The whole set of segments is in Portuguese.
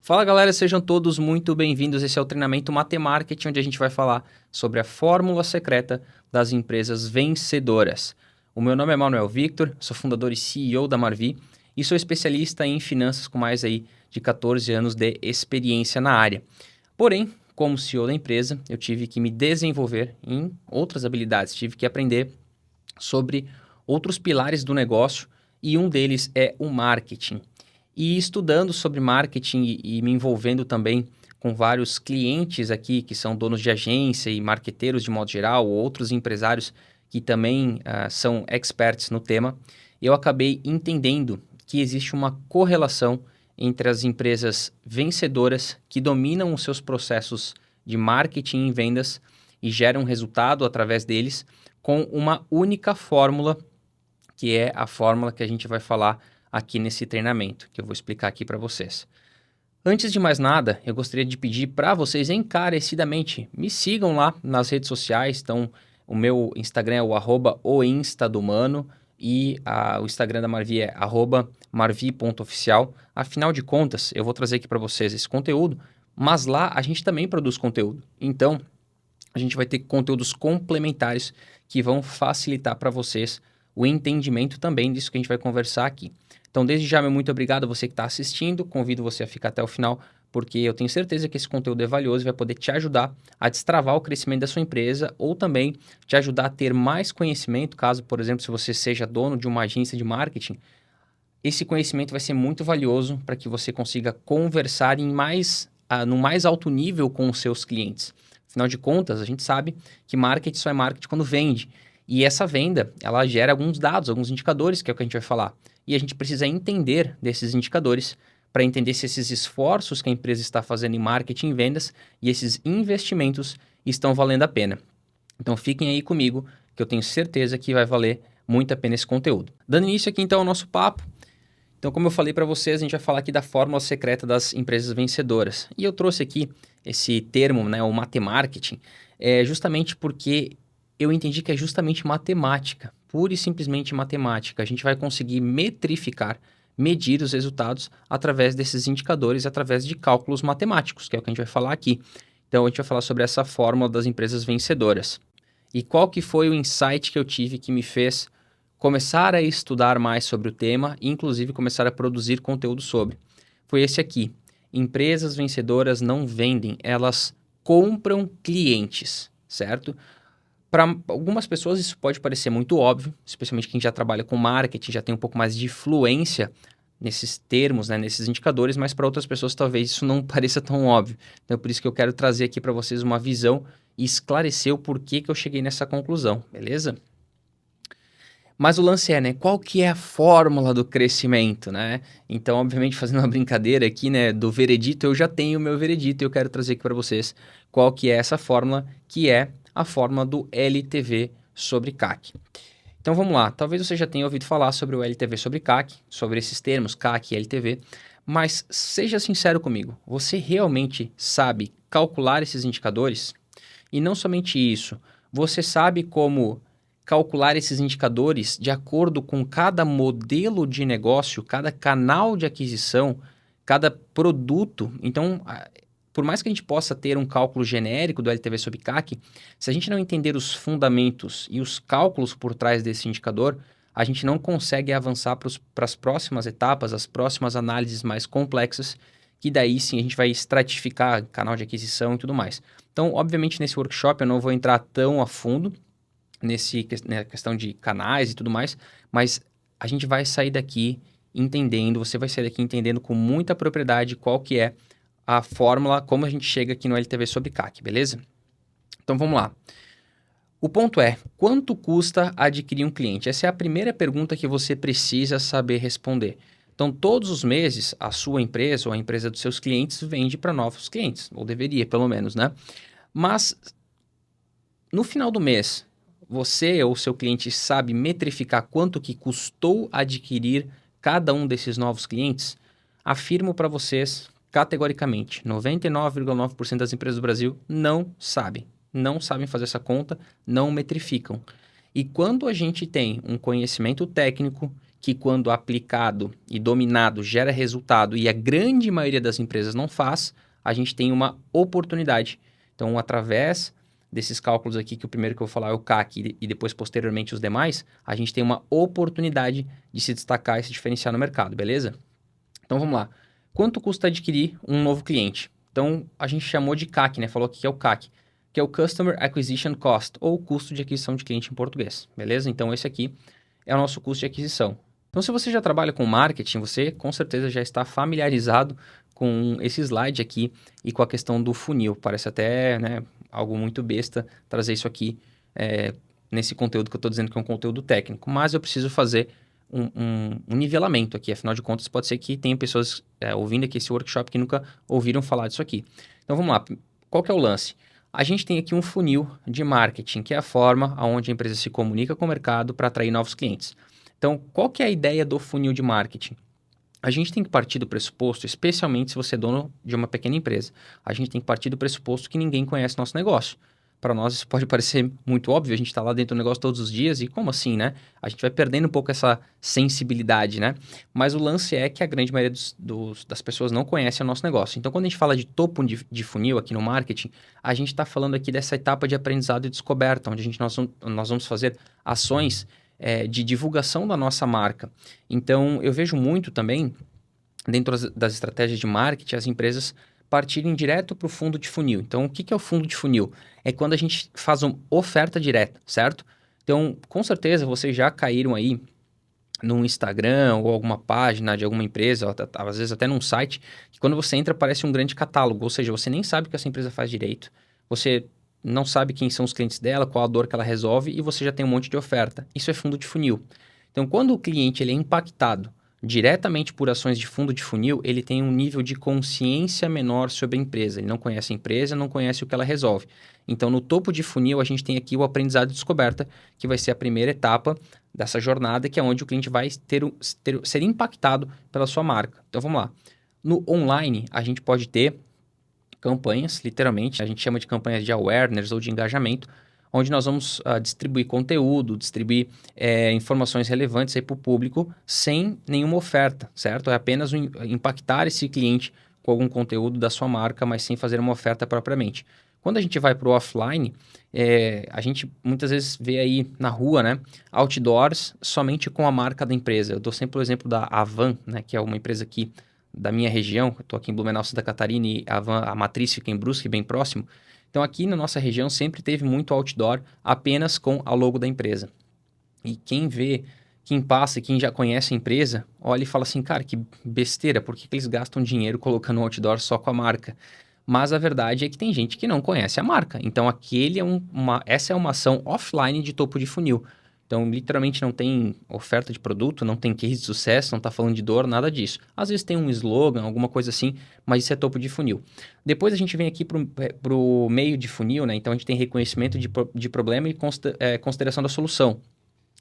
Fala galera, sejam todos muito bem-vindos. Esse é o treinamento Matemarketing, onde a gente vai falar sobre a fórmula secreta das empresas vencedoras. O meu nome é Manuel Victor, sou fundador e CEO da Marvi e sou especialista em finanças com mais aí de 14 anos de experiência na área. Porém, como CEO da empresa, eu tive que me desenvolver em outras habilidades, tive que aprender sobre outros pilares do negócio e um deles é o marketing. E estudando sobre marketing e me envolvendo também com vários clientes aqui que são donos de agência e marqueteiros de modo geral, ou outros empresários que também são experts no tema, eu acabei entendendo que existe uma correlação entre as empresas vencedoras que dominam os seus processos de marketing e vendas e geram resultado através deles com uma única fórmula, que é a fórmula que a gente vai falar aqui nesse treinamento, que eu vou explicar aqui para vocês. Antes de mais nada, eu gostaria de pedir para vocês encarecidamente, me sigam lá nas redes sociais. Então, o meu Instagram é o @oinstadomano e o Instagram da Marvi é @marvi.oficial. Afinal de contas, eu vou trazer aqui para vocês esse conteúdo, mas lá a gente também produz conteúdo. Então, a gente vai ter conteúdos complementares que vão facilitar para vocês o entendimento também disso que a gente vai conversar aqui. Então, desde já, meu muito obrigado a você que está assistindo. Convido você a ficar até o final, porque eu tenho certeza que esse conteúdo é valioso e vai poder te ajudar a destravar o crescimento da sua empresa ou também te ajudar a ter mais conhecimento, caso, por exemplo, se você seja dono de uma agência de marketing. Esse conhecimento vai ser muito valioso para que você consiga conversar no mais alto nível com os seus clientes. Afinal de contas, a gente sabe que marketing só é marketing quando vende. E essa venda, ela gera alguns dados, alguns indicadores, que é o que a gente vai falar. E a gente precisa entender desses indicadores para entender se esses esforços que a empresa está fazendo em marketing e vendas e esses investimentos estão valendo a pena. Então fiquem aí comigo, que eu tenho certeza que vai valer muito a pena esse conteúdo. Dando início aqui então ao nosso papo. Então, como eu falei para vocês, a gente vai falar aqui da fórmula secreta das empresas vencedoras. E eu trouxe aqui esse termo, né, o matemarketing, justamente porque eu entendi que é justamente matemática, pura e simplesmente matemática. A gente vai conseguir metrificar, medir os resultados através desses indicadores, através de cálculos matemáticos, que é o que a gente vai falar aqui. Então, a gente vai falar sobre essa fórmula das empresas vencedoras. E qual que foi o insight que eu tive que me fez começar a estudar mais sobre o tema e, inclusive, começar a produzir conteúdo sobre? Foi esse aqui. Empresas vencedoras não vendem, elas compram clientes, certo? Para algumas pessoas isso pode parecer muito óbvio, especialmente quem já trabalha com marketing, já tem um pouco mais de fluência nesses termos, né, nesses indicadores, mas para outras pessoas talvez isso não pareça tão óbvio. Então é por isso que eu quero trazer aqui para vocês uma visão e esclarecer o porquê que eu cheguei nessa conclusão, beleza? Mas o lance é, né, qual que é a fórmula do crescimento, né? Então, obviamente, fazendo uma brincadeira aqui, né, do veredito, eu já tenho o meu veredito e eu quero trazer aqui para vocês qual que é essa fórmula, que é a fórmula do LTV sobre CAC. Então, vamos lá. Talvez você já tenha ouvido falar sobre o LTV sobre CAC, sobre esses termos CAC e LTV, mas seja sincero comigo, você realmente sabe calcular esses indicadores? E não somente isso, você sabe como calcular esses indicadores de acordo com cada modelo de negócio, cada canal de aquisição, cada produto. Então, por mais que a gente possa ter um cálculo genérico do LTV sobre CAC, se a gente não entender os fundamentos e os cálculos por trás desse indicador, a gente não consegue avançar para as próximas etapas, as próximas análises mais complexas, que daí sim a gente vai estratificar canal de aquisição e tudo mais. Então, obviamente, nesse workshop eu não vou entrar tão a fundo na questão de canais e tudo mais, mas a gente vai sair daqui entendendo, você vai sair daqui entendendo com muita propriedade qual que é a fórmula, como a gente chega aqui no LTV sobre CAC, beleza? Então vamos lá. O ponto é, quanto custa adquirir um cliente? Essa é a primeira pergunta que você precisa saber responder. Então, todos os meses, a sua empresa ou a empresa dos seus clientes vende para novos clientes, ou deveria, pelo menos, né? Mas, no final do mês, você ou seu cliente sabe metrificar quanto que custou adquirir cada um desses novos clientes? Afirmo para vocês, categoricamente, 99,9% das empresas do Brasil não sabem. Não sabem fazer essa conta, não metrificam. E quando a gente tem um conhecimento técnico que quando aplicado e dominado gera resultado e a grande maioria das empresas não faz, a gente tem uma oportunidade. Então, através desses cálculos aqui, que o primeiro que eu vou falar é o CAC e depois posteriormente os demais, a gente tem uma oportunidade de se destacar e se diferenciar no mercado, beleza? Então vamos lá. Quanto custa adquirir um novo cliente? Então a gente chamou de CAC, né? Falou que é o CAC, que é o Customer Acquisition Cost, ou custo de aquisição de cliente em português, beleza? Então esse aqui é o nosso custo de aquisição. Então se você já trabalha com marketing, você com certeza já está familiarizado com esse slide aqui e com a questão do funil. Parece até, né, algo muito besta trazer isso aqui nesse conteúdo que eu estou dizendo que é um conteúdo técnico, mas eu preciso fazer um nivelamento aqui. Afinal de contas, pode ser que tenha pessoas ouvindo aqui esse workshop que nunca ouviram falar disso aqui. Então, vamos lá. Qual que é o lance? A gente tem aqui um funil de marketing, que é a forma onde a empresa se comunica com o mercado para atrair novos clientes. Então, qual que é a ideia do funil de marketing? A gente tem que partir do pressuposto, especialmente se você é dono de uma pequena empresa, a gente tem que partir do pressuposto que ninguém conhece nosso negócio. Para nós isso pode parecer muito óbvio, a gente está lá dentro do negócio todos os dias e como assim, né? A gente vai perdendo um pouco essa sensibilidade, né? Mas o lance é que a grande maioria das pessoas não conhece o nosso negócio. Então, quando a gente fala de topo de funil aqui no marketing, a gente está falando aqui dessa etapa de aprendizado e descoberta, onde nós vamos fazer ações de divulgação da nossa marca. Então, eu vejo muito também, dentro das estratégias de marketing, as empresas partirem direto para o fundo de funil. Então, o que é o fundo de funil? É quando a gente faz uma oferta direta, certo? Então, com certeza, vocês já caíram aí no Instagram ou alguma página de alguma empresa, ou às vezes até num site, que quando você entra parece um grande catálogo, ou seja, você nem sabe o que essa empresa faz direito, você não sabe quem são os clientes dela, qual a dor que ela resolve e você já tem um monte de oferta. Isso é fundo de funil. Então, quando o cliente ele é impactado diretamente por ações de fundo de funil, ele tem um nível de consciência menor sobre a empresa. Ele não conhece a empresa, não conhece o que ela resolve. Então, no topo de funil, a gente tem aqui o aprendizado e descoberta, que vai ser a primeira etapa dessa jornada, que é onde o cliente vai ser impactado pela sua marca. Então, vamos lá. No online, a gente pode ter campanhas, literalmente, a gente chama de campanhas de awareness ou de engajamento, onde nós vamos distribuir conteúdo, distribuir informações relevantes para o público sem nenhuma oferta, certo? É apenas impactar esse cliente com algum conteúdo da sua marca, mas sem fazer uma oferta propriamente. Quando a gente vai para o offline, a gente muitas vezes vê aí na rua, né, outdoors somente com a marca da empresa. Eu dou sempre o exemplo da Avan, né, que é uma empresa aqui da minha região. Eu estou aqui em Blumenau, Santa Catarina, e a matriz fica em Brusque, bem próximo. Então, aqui na nossa região sempre teve muito outdoor apenas com a logo da empresa. E quem vê, quem passa, quem já conhece a empresa, olha e fala assim, cara, que besteira, por que eles gastam dinheiro colocando um outdoor só com a marca? Mas a verdade é que tem gente que não conhece a marca. Então, essa é uma ação offline de topo de funil. Então, literalmente não tem oferta de produto, não tem case de sucesso, não está falando de dor, nada disso. Às vezes tem um slogan, alguma coisa assim, mas isso é topo de funil. Depois a gente vem aqui para o meio de funil, né? Então, a gente tem reconhecimento de problema e consideração da solução.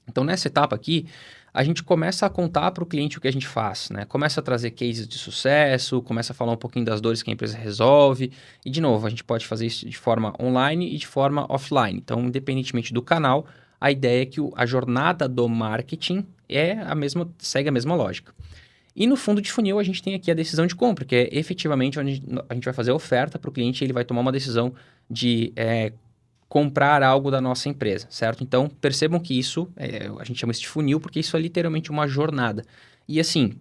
Então, nessa etapa aqui, a gente começa a contar para o cliente o que a gente faz, né? Começa a trazer cases de sucesso, começa a falar um pouquinho das dores que a empresa resolve. E, de novo, a gente pode fazer isso de forma online e de forma offline. Então, independentemente do canal, a ideia é que a jornada do marketing segue a mesma lógica. E no fundo de funil, a gente tem aqui a decisão de compra, que é efetivamente onde a gente vai fazer a oferta para o cliente e ele vai tomar uma decisão de comprar algo da nossa empresa, certo? Então, percebam que isso, a gente chama isso de funil, porque isso é literalmente uma jornada. E assim,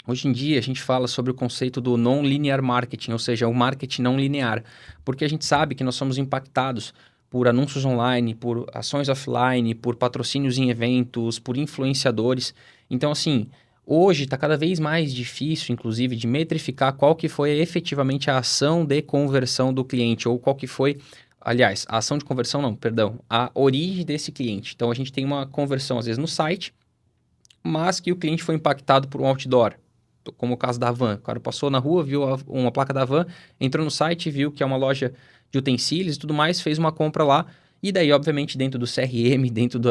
hoje em dia a gente fala sobre o conceito do non-linear marketing, ou seja, o marketing não linear, porque a gente sabe que nós somos impactados por anúncios online, por ações offline, por patrocínios em eventos, por influenciadores. Então, assim, hoje está cada vez mais difícil, inclusive, de metrificar qual que foi efetivamente a ação de conversão do cliente, ou qual que foi, aliás, a ação de conversão não, perdão, a origem desse cliente. Então, a gente tem uma conversão, às vezes, no site, mas que o cliente foi impactado por um outdoor, como o caso da Van. O cara passou na rua, viu uma placa da Van, entrou no site, viu que é uma loja de utensílios e tudo mais, fez uma compra lá, e daí, obviamente, dentro do CRM, dentro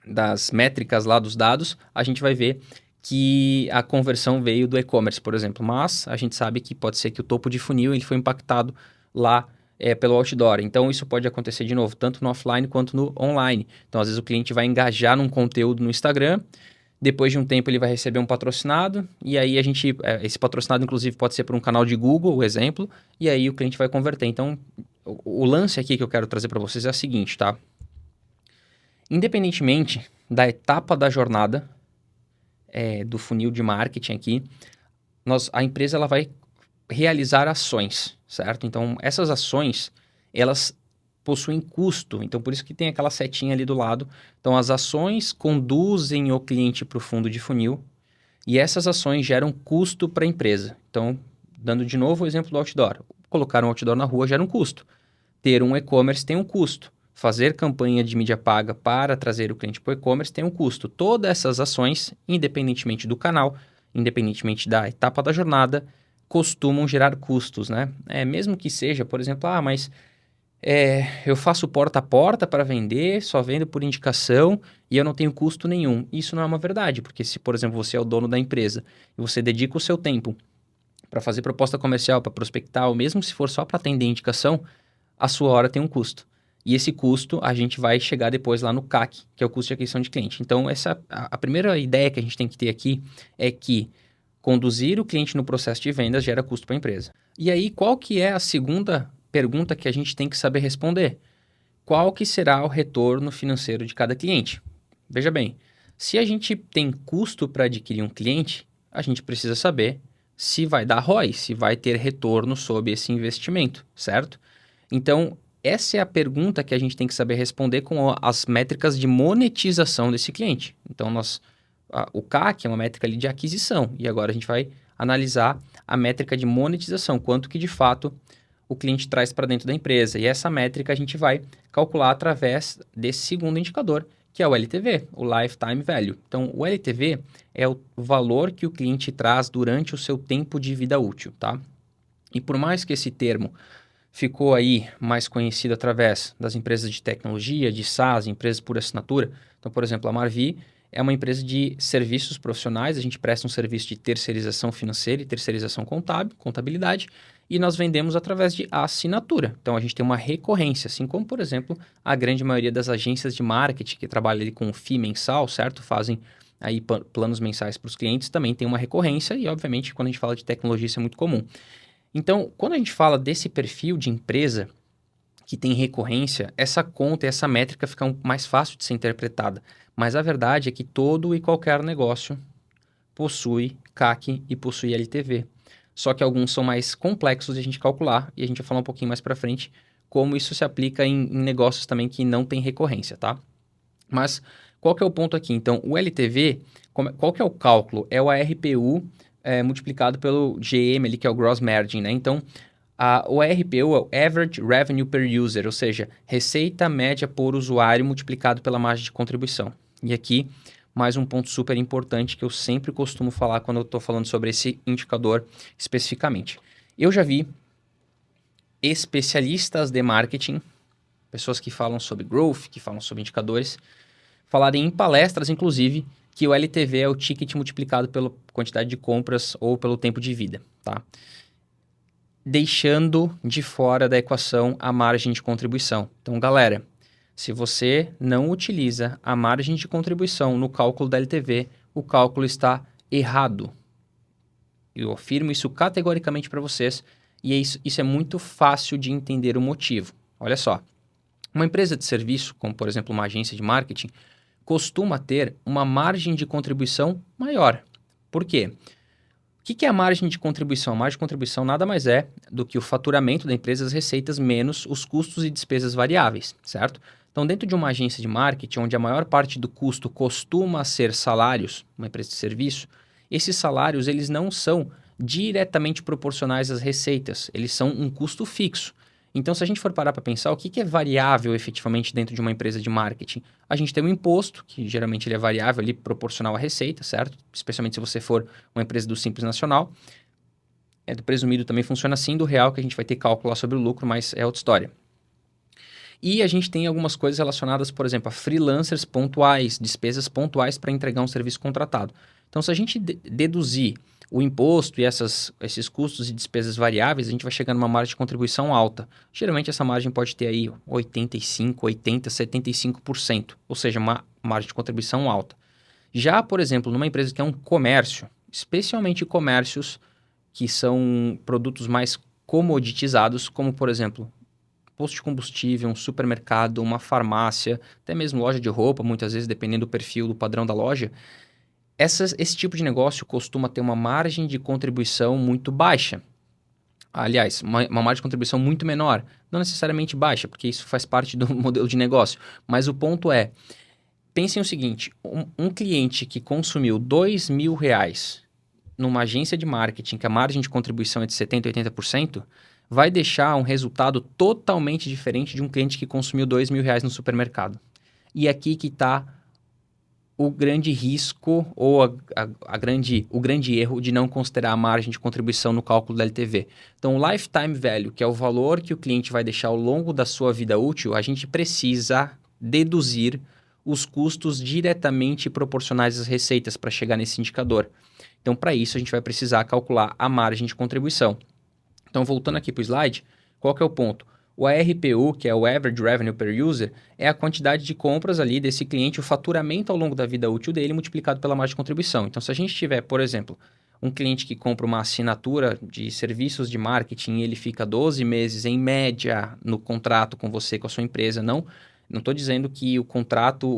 das métricas lá dos dados, a gente vai ver que a conversão veio do e-commerce, por exemplo. Mas a gente sabe que pode ser que o topo de funil ele foi impactado lá pelo outdoor. Então, isso pode acontecer de novo, tanto no offline quanto no online. Então, às vezes o cliente vai engajar num conteúdo no Instagram, Depois de um tempo ele vai receber um patrocinado e aí esse patrocinado inclusive pode ser por um canal de Google, o exemplo, e aí o cliente vai converter. Então, o lance aqui que eu quero trazer para vocês é o seguinte, tá? Independentemente da etapa da jornada do funil de marketing aqui, a empresa ela vai realizar ações, certo? Então, essas ações, elas possuem custo. Então, por isso que tem aquela setinha ali do lado. Então, as ações conduzem o cliente para o fundo de funil e essas ações geram custo para a empresa. Então, dando de novo o exemplo do outdoor. Colocar um outdoor na rua gera um custo. Ter um e-commerce tem um custo. Fazer campanha de mídia paga para trazer o cliente para o e-commerce tem um custo. Todas essas ações, independentemente do canal, independentemente da etapa da jornada, costumam gerar custos, né? Mesmo que seja, por exemplo, mas eu faço porta a porta para vender, só vendo por indicação e eu não tenho custo nenhum. Isso não é uma verdade, porque se, por exemplo, você é o dono da empresa e você dedica o seu tempo para fazer proposta comercial, para prospectar, ou mesmo se for só para atender indicação, a sua hora tem um custo. E esse custo a gente vai chegar depois lá no CAC, que é o custo de aquisição de cliente. Então, a primeira ideia que a gente tem que ter aqui é que conduzir o cliente no processo de vendas gera custo para a empresa. E aí, qual que é a segunda pergunta que a gente tem que saber responder? Qual que será o retorno financeiro de cada cliente? Veja bem, se a gente tem custo para adquirir um cliente, a gente precisa saber se vai dar ROI, se vai ter retorno sobre esse investimento, certo? Então, essa é a pergunta que a gente tem que saber responder com as métricas de monetização desse cliente. Então, o CAC é uma métrica ali de aquisição e agora a gente vai analisar a métrica de monetização, quanto que de fato o cliente traz para dentro da empresa. E essa métrica a gente vai calcular através desse segundo indicador, que é o LTV, o Lifetime Value. Então, o LTV é o valor que o cliente traz durante o seu tempo de vida útil, tá? E por mais que esse termo ficou aí mais conhecido através das empresas de tecnologia, de SaaS, empresas por assinatura. Então, por exemplo, a Marvi é uma empresa de serviços profissionais, a gente presta um serviço de terceirização financeira e terceirização contábil, contabilidade, e nós vendemos através de assinatura. Então, a gente tem uma recorrência, assim como, por exemplo, a grande maioria das agências de marketing que trabalham ali com FII mensal, certo? Fazem aí planos mensais para os clientes, também tem uma recorrência e, obviamente, quando a gente fala de tecnologia, isso é muito comum. Então, quando a gente fala desse perfil de empresa que tem recorrência, essa conta e essa métrica fica mais fácil de ser interpretada. Mas a verdade é que todo e qualquer negócio possui CAC e possui LTV. Só que alguns são mais complexos de a gente calcular e a gente vai falar um pouquinho mais para frente como isso se aplica em negócios também que não tem recorrência, tá? Mas qual que é o ponto aqui? Então, o LTV, qual que é o cálculo? É o ARPU multiplicado pelo GM ali, que é o Gross Margin, né? Então, o ARPU é o Average Revenue Per User, ou seja, receita média por usuário multiplicado pela margem de contribuição. E aqui, mais um ponto super importante que eu sempre costumo falar quando eu estou falando sobre esse indicador especificamente. Eu já vi especialistas de marketing, pessoas que falam sobre growth, que falam sobre indicadores, falarem em palestras, inclusive, que o LTV é o ticket multiplicado pela quantidade de compras ou pelo tempo de vida, tá? Deixando de fora da equação a margem de contribuição. Então, galera, se você não utiliza a margem de contribuição no cálculo da LTV, o cálculo está errado. Eu afirmo isso categoricamente para vocês e isso é muito fácil de entender o motivo. Olha só, uma empresa de serviço, como por exemplo uma agência de marketing, costuma ter uma margem de contribuição maior. Por quê? O que é a margem de contribuição? A margem de contribuição nada mais é do que o faturamento da empresa, as receitas, menos os custos e despesas variáveis, certo? Então, dentro de uma agência de marketing, onde a maior parte do custo costuma ser salários, uma empresa de serviço, esses salários eles não são diretamente proporcionais às receitas, eles são um custo fixo. Então, se a gente for parar para pensar, o que é variável efetivamente dentro de uma empresa de marketing? A gente tem um imposto, que geralmente ele é variável ali, proporcional à receita, certo? Especialmente se você for uma empresa do Simples Nacional. Do presumido também funciona assim, do real que a gente vai ter cálculo lá sobre o lucro, mas é outra história. E a gente tem algumas coisas relacionadas, por exemplo, a freelancers pontuais, despesas pontuais para entregar um serviço contratado. Então, se a gente deduzir o imposto e esses custos e despesas variáveis, a gente vai chegar numa margem de contribuição alta. Geralmente, essa margem pode ter aí 85%, 80%, 75%, ou seja, uma margem de contribuição alta. Já, por exemplo, numa empresa que é um comércio, especialmente comércios que são produtos mais comoditizados, como, por exemplo, posto de combustível, um supermercado, uma farmácia, até mesmo loja de roupa, muitas vezes, dependendo do perfil, do padrão da loja, esse tipo de negócio costuma ter uma margem de contribuição muito baixa. Aliás, uma margem de contribuição muito menor. Não necessariamente baixa, porque isso faz parte do modelo de negócio. Mas o ponto é, pensem o seguinte, um cliente que consumiu R$ 2.000 numa agência de marketing, que a margem de contribuição é de 70%, 80%, vai deixar um resultado totalmente diferente de um cliente que consumiu R$ 2.000 no supermercado. E aqui que está o grande risco ou o grande erro de não considerar a margem de contribuição no cálculo da LTV. Então, o lifetime value, que é o valor que o cliente vai deixar ao longo da sua vida útil, a gente precisa deduzir os custos diretamente proporcionais às receitas para chegar nesse indicador. Então, para isso, a gente vai precisar calcular a margem de contribuição. Então, voltando aqui para o slide, qual que é o ponto? O ARPU, que é o Average Revenue Per User, é a quantidade de compras ali desse cliente, o faturamento ao longo da vida útil dele multiplicado pela margem de contribuição. Então, se a gente tiver, por exemplo, um cliente que compra uma assinatura de serviços de marketing e ele fica 12 meses em média no contrato com você, com a sua empresa, não estou dizendo que o contrato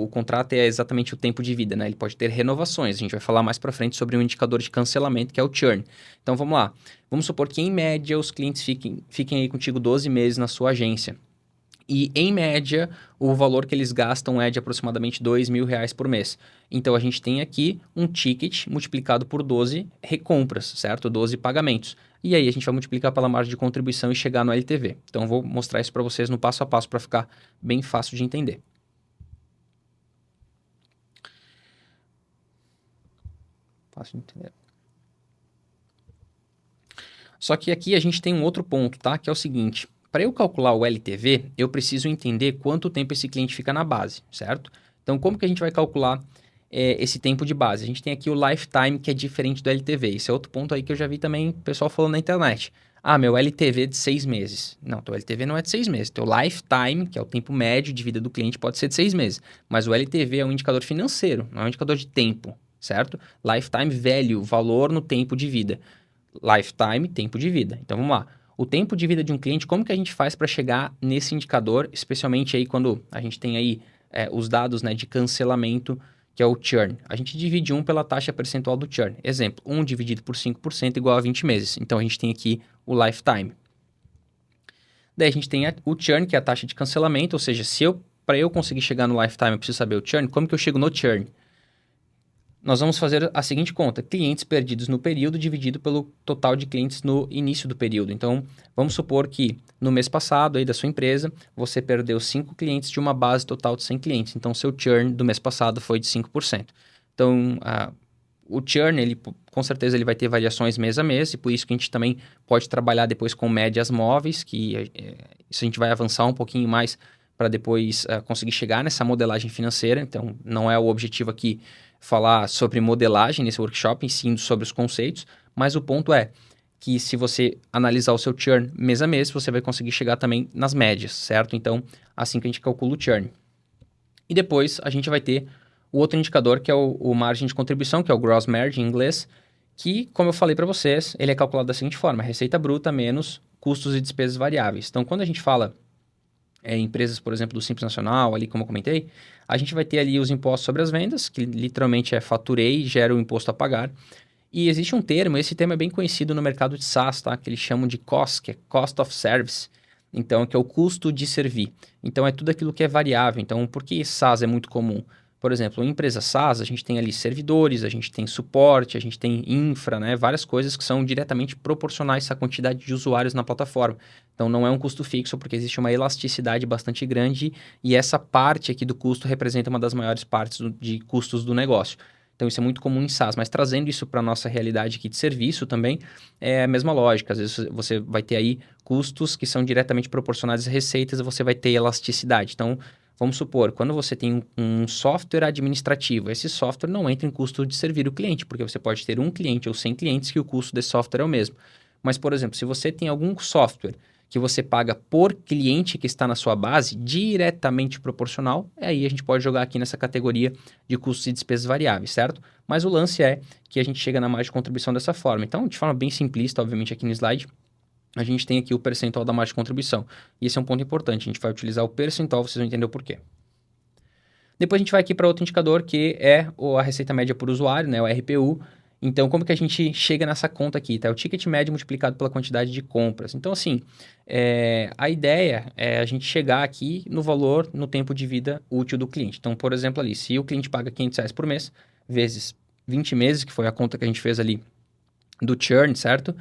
é exatamente o tempo de vida, né? Ele pode ter renovações. A gente vai falar mais para frente sobre um indicador de cancelamento, que é o churn. Então, vamos lá. Vamos supor que, em média, os clientes fiquem aí contigo 12 meses na sua agência. E, em média, o valor que eles gastam é de aproximadamente R$ 2.000 por mês. Então, a gente tem aqui um ticket multiplicado por 12 recompras, certo? 12 pagamentos. E aí, a gente vai multiplicar pela margem de contribuição e chegar no LTV. Então, eu vou mostrar isso para vocês no passo a passo para ficar bem fácil de entender. Fácil de entender. Só que aqui a gente tem um outro ponto, tá? Que é o seguinte. Para eu calcular o LTV, eu preciso entender quanto tempo esse cliente fica na base, certo? Então, como que a gente vai calcular esse tempo de base? A gente tem aqui o lifetime, que é diferente do LTV. Esse é outro ponto aí que eu já vi também o pessoal falando na internet. Ah, meu LTV é de 6 meses. Não, teu LTV não é de 6 meses. Teu lifetime, que é o tempo médio de vida do cliente, pode ser de 6 meses. Mas o LTV é um indicador financeiro, não é um indicador de tempo, certo? Lifetime value, valor no tempo de vida. Lifetime, tempo de vida. Então, vamos lá. O tempo de vida de um cliente, como que a gente faz para chegar nesse indicador, especialmente aí quando a gente tem aí os dados, né, de cancelamento, que é o churn. A gente divide 1 pela taxa percentual do churn. Exemplo, 1 dividido por 5% igual a 20 meses. Então, a gente tem aqui o lifetime. Daí, a gente tem o churn, que é a taxa de cancelamento, ou seja, para eu conseguir chegar no lifetime, eu preciso saber o churn. Como que eu chego no churn? Nós vamos fazer a seguinte conta: clientes perdidos no período dividido pelo total de clientes no início do período. Então, vamos supor que no mês passado aí da sua empresa, você perdeu 5 clientes de uma base total de 100 clientes. Então, seu churn do mês passado foi de 5%. Então, o churn, ele, com certeza, ele vai ter variações mês a mês, e por isso que a gente também pode trabalhar depois com médias móveis, que isso a gente vai avançar um pouquinho mais para depois conseguir chegar nessa modelagem financeira. Então, não é o objetivo aqui falar sobre modelagem nesse workshop, ensino sobre os conceitos, mas o ponto é que se você analisar o seu churn mês a mês, você vai conseguir chegar também nas médias, certo? Então, assim que a gente calcula o churn. E depois a gente vai ter o outro indicador, que é o margem de contribuição, que é o gross margin em inglês, que, como eu falei para vocês, ele é calculado da seguinte forma: receita bruta menos custos e despesas variáveis. Então, quando a gente fala empresas, por exemplo, do Simples Nacional, ali como eu comentei, a gente vai ter ali os impostos sobre as vendas, que literalmente faturei e gera o imposto a pagar. E existe um termo, esse termo é bem conhecido no mercado de SaaS, tá? Que eles chamam de COS, que é Cost of Service. Então, que é o custo de servir. Então, é tudo aquilo que é variável. Então, por que SaaS é muito comum? Por exemplo, em empresa SaaS, a gente tem ali servidores, a gente tem suporte, a gente tem infra, né? Várias coisas que são diretamente proporcionais à quantidade de usuários na plataforma. Então, não é um custo fixo, porque existe uma elasticidade bastante grande e essa parte aqui do custo representa uma das maiores partes de custos do negócio. Então, isso é muito comum em SaaS, mas trazendo isso para a nossa realidade aqui de serviço também, é a mesma lógica. Às vezes você vai ter aí custos que são diretamente proporcionais às receitas e você vai ter elasticidade. Então, vamos supor, quando você tem um software administrativo, esse software não entra em custo de servir o cliente, porque você pode ter um cliente ou 100 clientes que o custo desse software é o mesmo. Mas, por exemplo, se você tem algum software que você paga por cliente que está na sua base, diretamente proporcional, aí a gente pode jogar aqui nessa categoria de custos e despesas variáveis, certo? Mas o lance é que a gente chega na margem de contribuição dessa forma. Então, de forma bem simplista, obviamente aqui no slide, a gente tem aqui o percentual da margem de contribuição. E esse é um ponto importante, a gente vai utilizar o percentual, vocês vão entender o porquê. Depois a gente vai aqui para outro indicador, que é a receita média por usuário, né, o RPU. Então, como que a gente chega nessa conta aqui? Tá? O ticket médio multiplicado pela quantidade de compras. Então, assim, a ideia é a gente chegar aqui no valor, no tempo de vida útil do cliente. Então, por exemplo, ali, se o cliente paga R$ 500 por mês, vezes 20 meses, que foi a conta que a gente fez ali do churn, certo?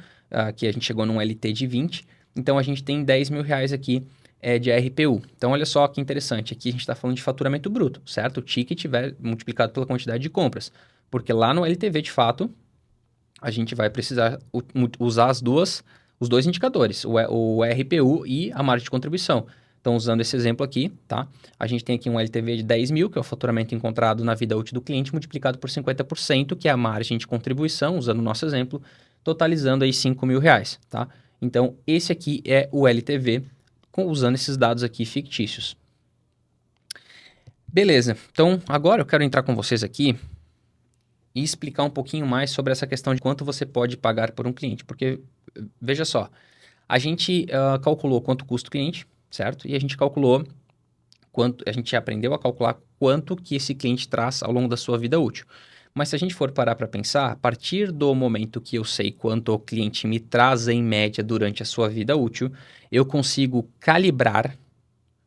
Que a gente chegou num LT de 20. Então, a gente tem R$ 10.000 aqui de RPU. Então, olha só que interessante. Aqui a gente está falando de faturamento bruto, certo? O ticket multiplicado pela quantidade de compras. Porque lá no LTV, de fato, a gente vai precisar usar os dois indicadores, o RPU e a margem de contribuição. Então, usando esse exemplo aqui, tá? A gente tem aqui um LTV de 10 mil, que é o faturamento encontrado na vida útil do cliente, multiplicado por 50%, que é a margem de contribuição, usando o nosso exemplo, totalizando aí R$ 5.000, tá? Então, esse aqui é o LTV, usando esses dados aqui fictícios. Beleza, então agora eu quero entrar com vocês aqui e explicar um pouquinho mais sobre essa questão de quanto você pode pagar por um cliente. Porque, veja só, a gente calculou quanto custa o cliente, certo? E a gente calculou a gente aprendeu a calcular quanto que esse cliente traz ao longo da sua vida útil. Mas se a gente for parar para pensar, a partir do momento que eu sei quanto o cliente me traz em média durante a sua vida útil, eu consigo calibrar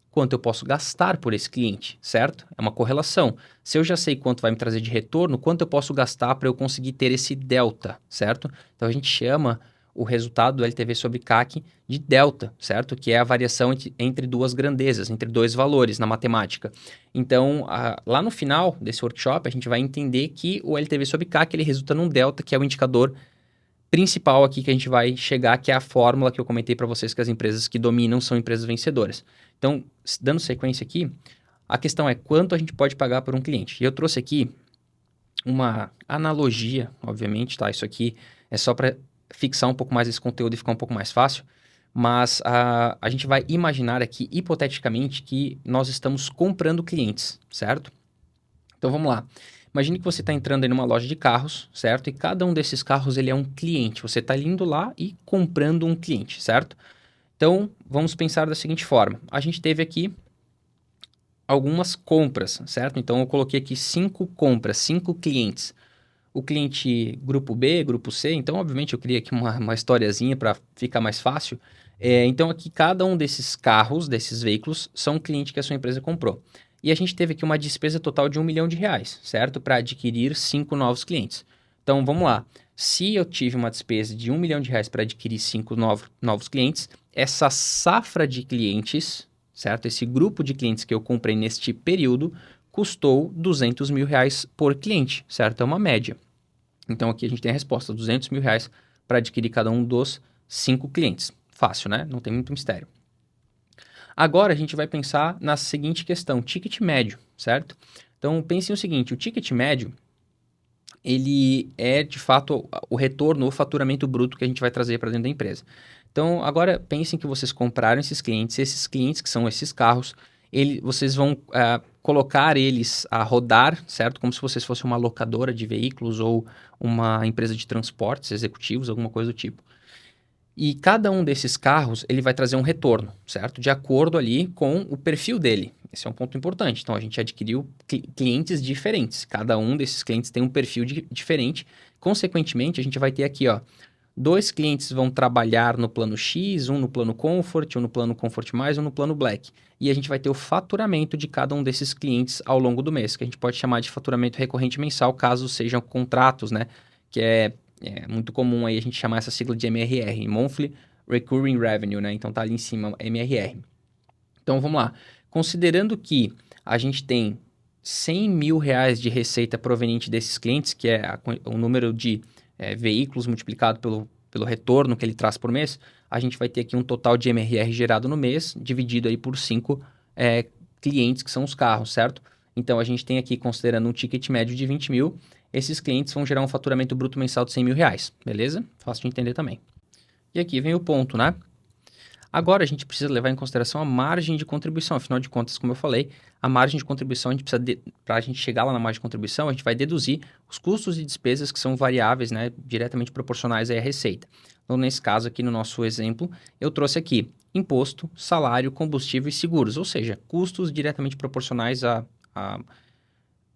quanto eu posso gastar por esse cliente, certo? É uma correlação. Se eu já sei quanto vai me trazer de retorno, quanto eu posso gastar para eu conseguir ter esse delta, certo? Então a gente chama o resultado do LTV sobre CAC de delta, certo? Que é a variação entre duas grandezas, entre dois valores na matemática. Então, lá no final desse workshop, a gente vai entender que o LTV sobre CAC ele resulta num delta, que é o indicador principal aqui que a gente vai chegar, que é a fórmula que eu comentei para vocês que as empresas que dominam são empresas vencedoras. Então, dando sequência aqui, a questão é quanto a gente pode pagar por um cliente. E eu trouxe aqui uma analogia, obviamente, tá? Isso aqui é só para fixar um pouco mais esse conteúdo e ficar um pouco mais fácil, mas a gente vai imaginar aqui, hipoteticamente, que nós estamos comprando clientes, certo? Então, vamos lá. Imagine que você está entrando aí numa loja de carros, certo? E cada um desses carros ele é um cliente. Você está indo lá e comprando um cliente, certo? Então, vamos pensar da seguinte forma. A gente teve aqui algumas compras, certo? Então, eu coloquei aqui 5 compras, 5 clientes. O cliente grupo B, grupo C. Então, obviamente, eu criei aqui uma historiazinha para ficar mais fácil. Então, aqui, cada um desses carros, desses veículos, são um cliente que a sua empresa comprou. E a gente teve aqui uma despesa total de R$ 1 milhão, certo? Para adquirir 5 novos clientes. Então, vamos lá. Se eu tive uma despesa de R$ 1 milhão para adquirir 5 novos clientes, essa safra de clientes, certo? Esse grupo de clientes que eu comprei neste período custou R$ 200 mil por cliente, certo? É uma média. Então, aqui a gente tem a resposta, R$ 200 mil para adquirir cada um dos 5 clientes. Fácil, né? Não tem muito mistério. Agora, a gente vai pensar na seguinte questão, ticket médio, certo? Então, pense no seguinte, o ticket médio, ele é, de fato, o retorno, o faturamento bruto que a gente vai trazer para dentro da empresa. Então, agora, pensem que vocês compraram esses clientes que são esses carros, vocês vão colocar eles a rodar, certo? Como se vocês fossem uma locadora de veículos ou uma empresa de transportes executivos, alguma coisa do tipo. E cada um desses carros, ele vai trazer um retorno, certo? De acordo ali com o perfil dele. Esse é um ponto importante. Então, a gente adquiriu clientes diferentes. Cada um desses clientes tem um perfil diferente. Consequentemente, a gente vai ter aqui, ó, 2 clientes vão trabalhar no plano X, um no plano Comfort, um no plano Comfort+, um no plano Black. E a gente vai ter o faturamento de cada um desses clientes ao longo do mês, que a gente pode chamar de faturamento recorrente mensal, caso sejam contratos, né? Que é muito comum aí a gente chamar essa sigla de MRR, Monthly Recurring Revenue, né? Então tá ali em cima, MRR. Então vamos lá. Considerando que a gente tem R$ 100 mil de receita proveniente desses clientes, que é o número de veículos multiplicado pelo retorno que ele traz por mês, a gente vai ter aqui um total de MRR gerado no mês, dividido aí por 5 clientes, que são os carros, certo? Então, a gente tem aqui, considerando um ticket médio de 20 mil, esses clientes vão gerar um faturamento bruto mensal de R$ 100 mil, beleza? Fácil de entender também. E aqui vem o ponto, né? Agora a gente precisa levar em consideração a margem de contribuição. Afinal de contas, como eu falei, a margem de contribuição, para a gente chegar lá na margem de contribuição, a gente vai deduzir os custos e despesas que são variáveis, né, diretamente proporcionais aí à receita. Então, nesse caso aqui, no nosso exemplo, eu trouxe aqui imposto, salário, combustível e seguros, ou seja, custos diretamente proporcionais à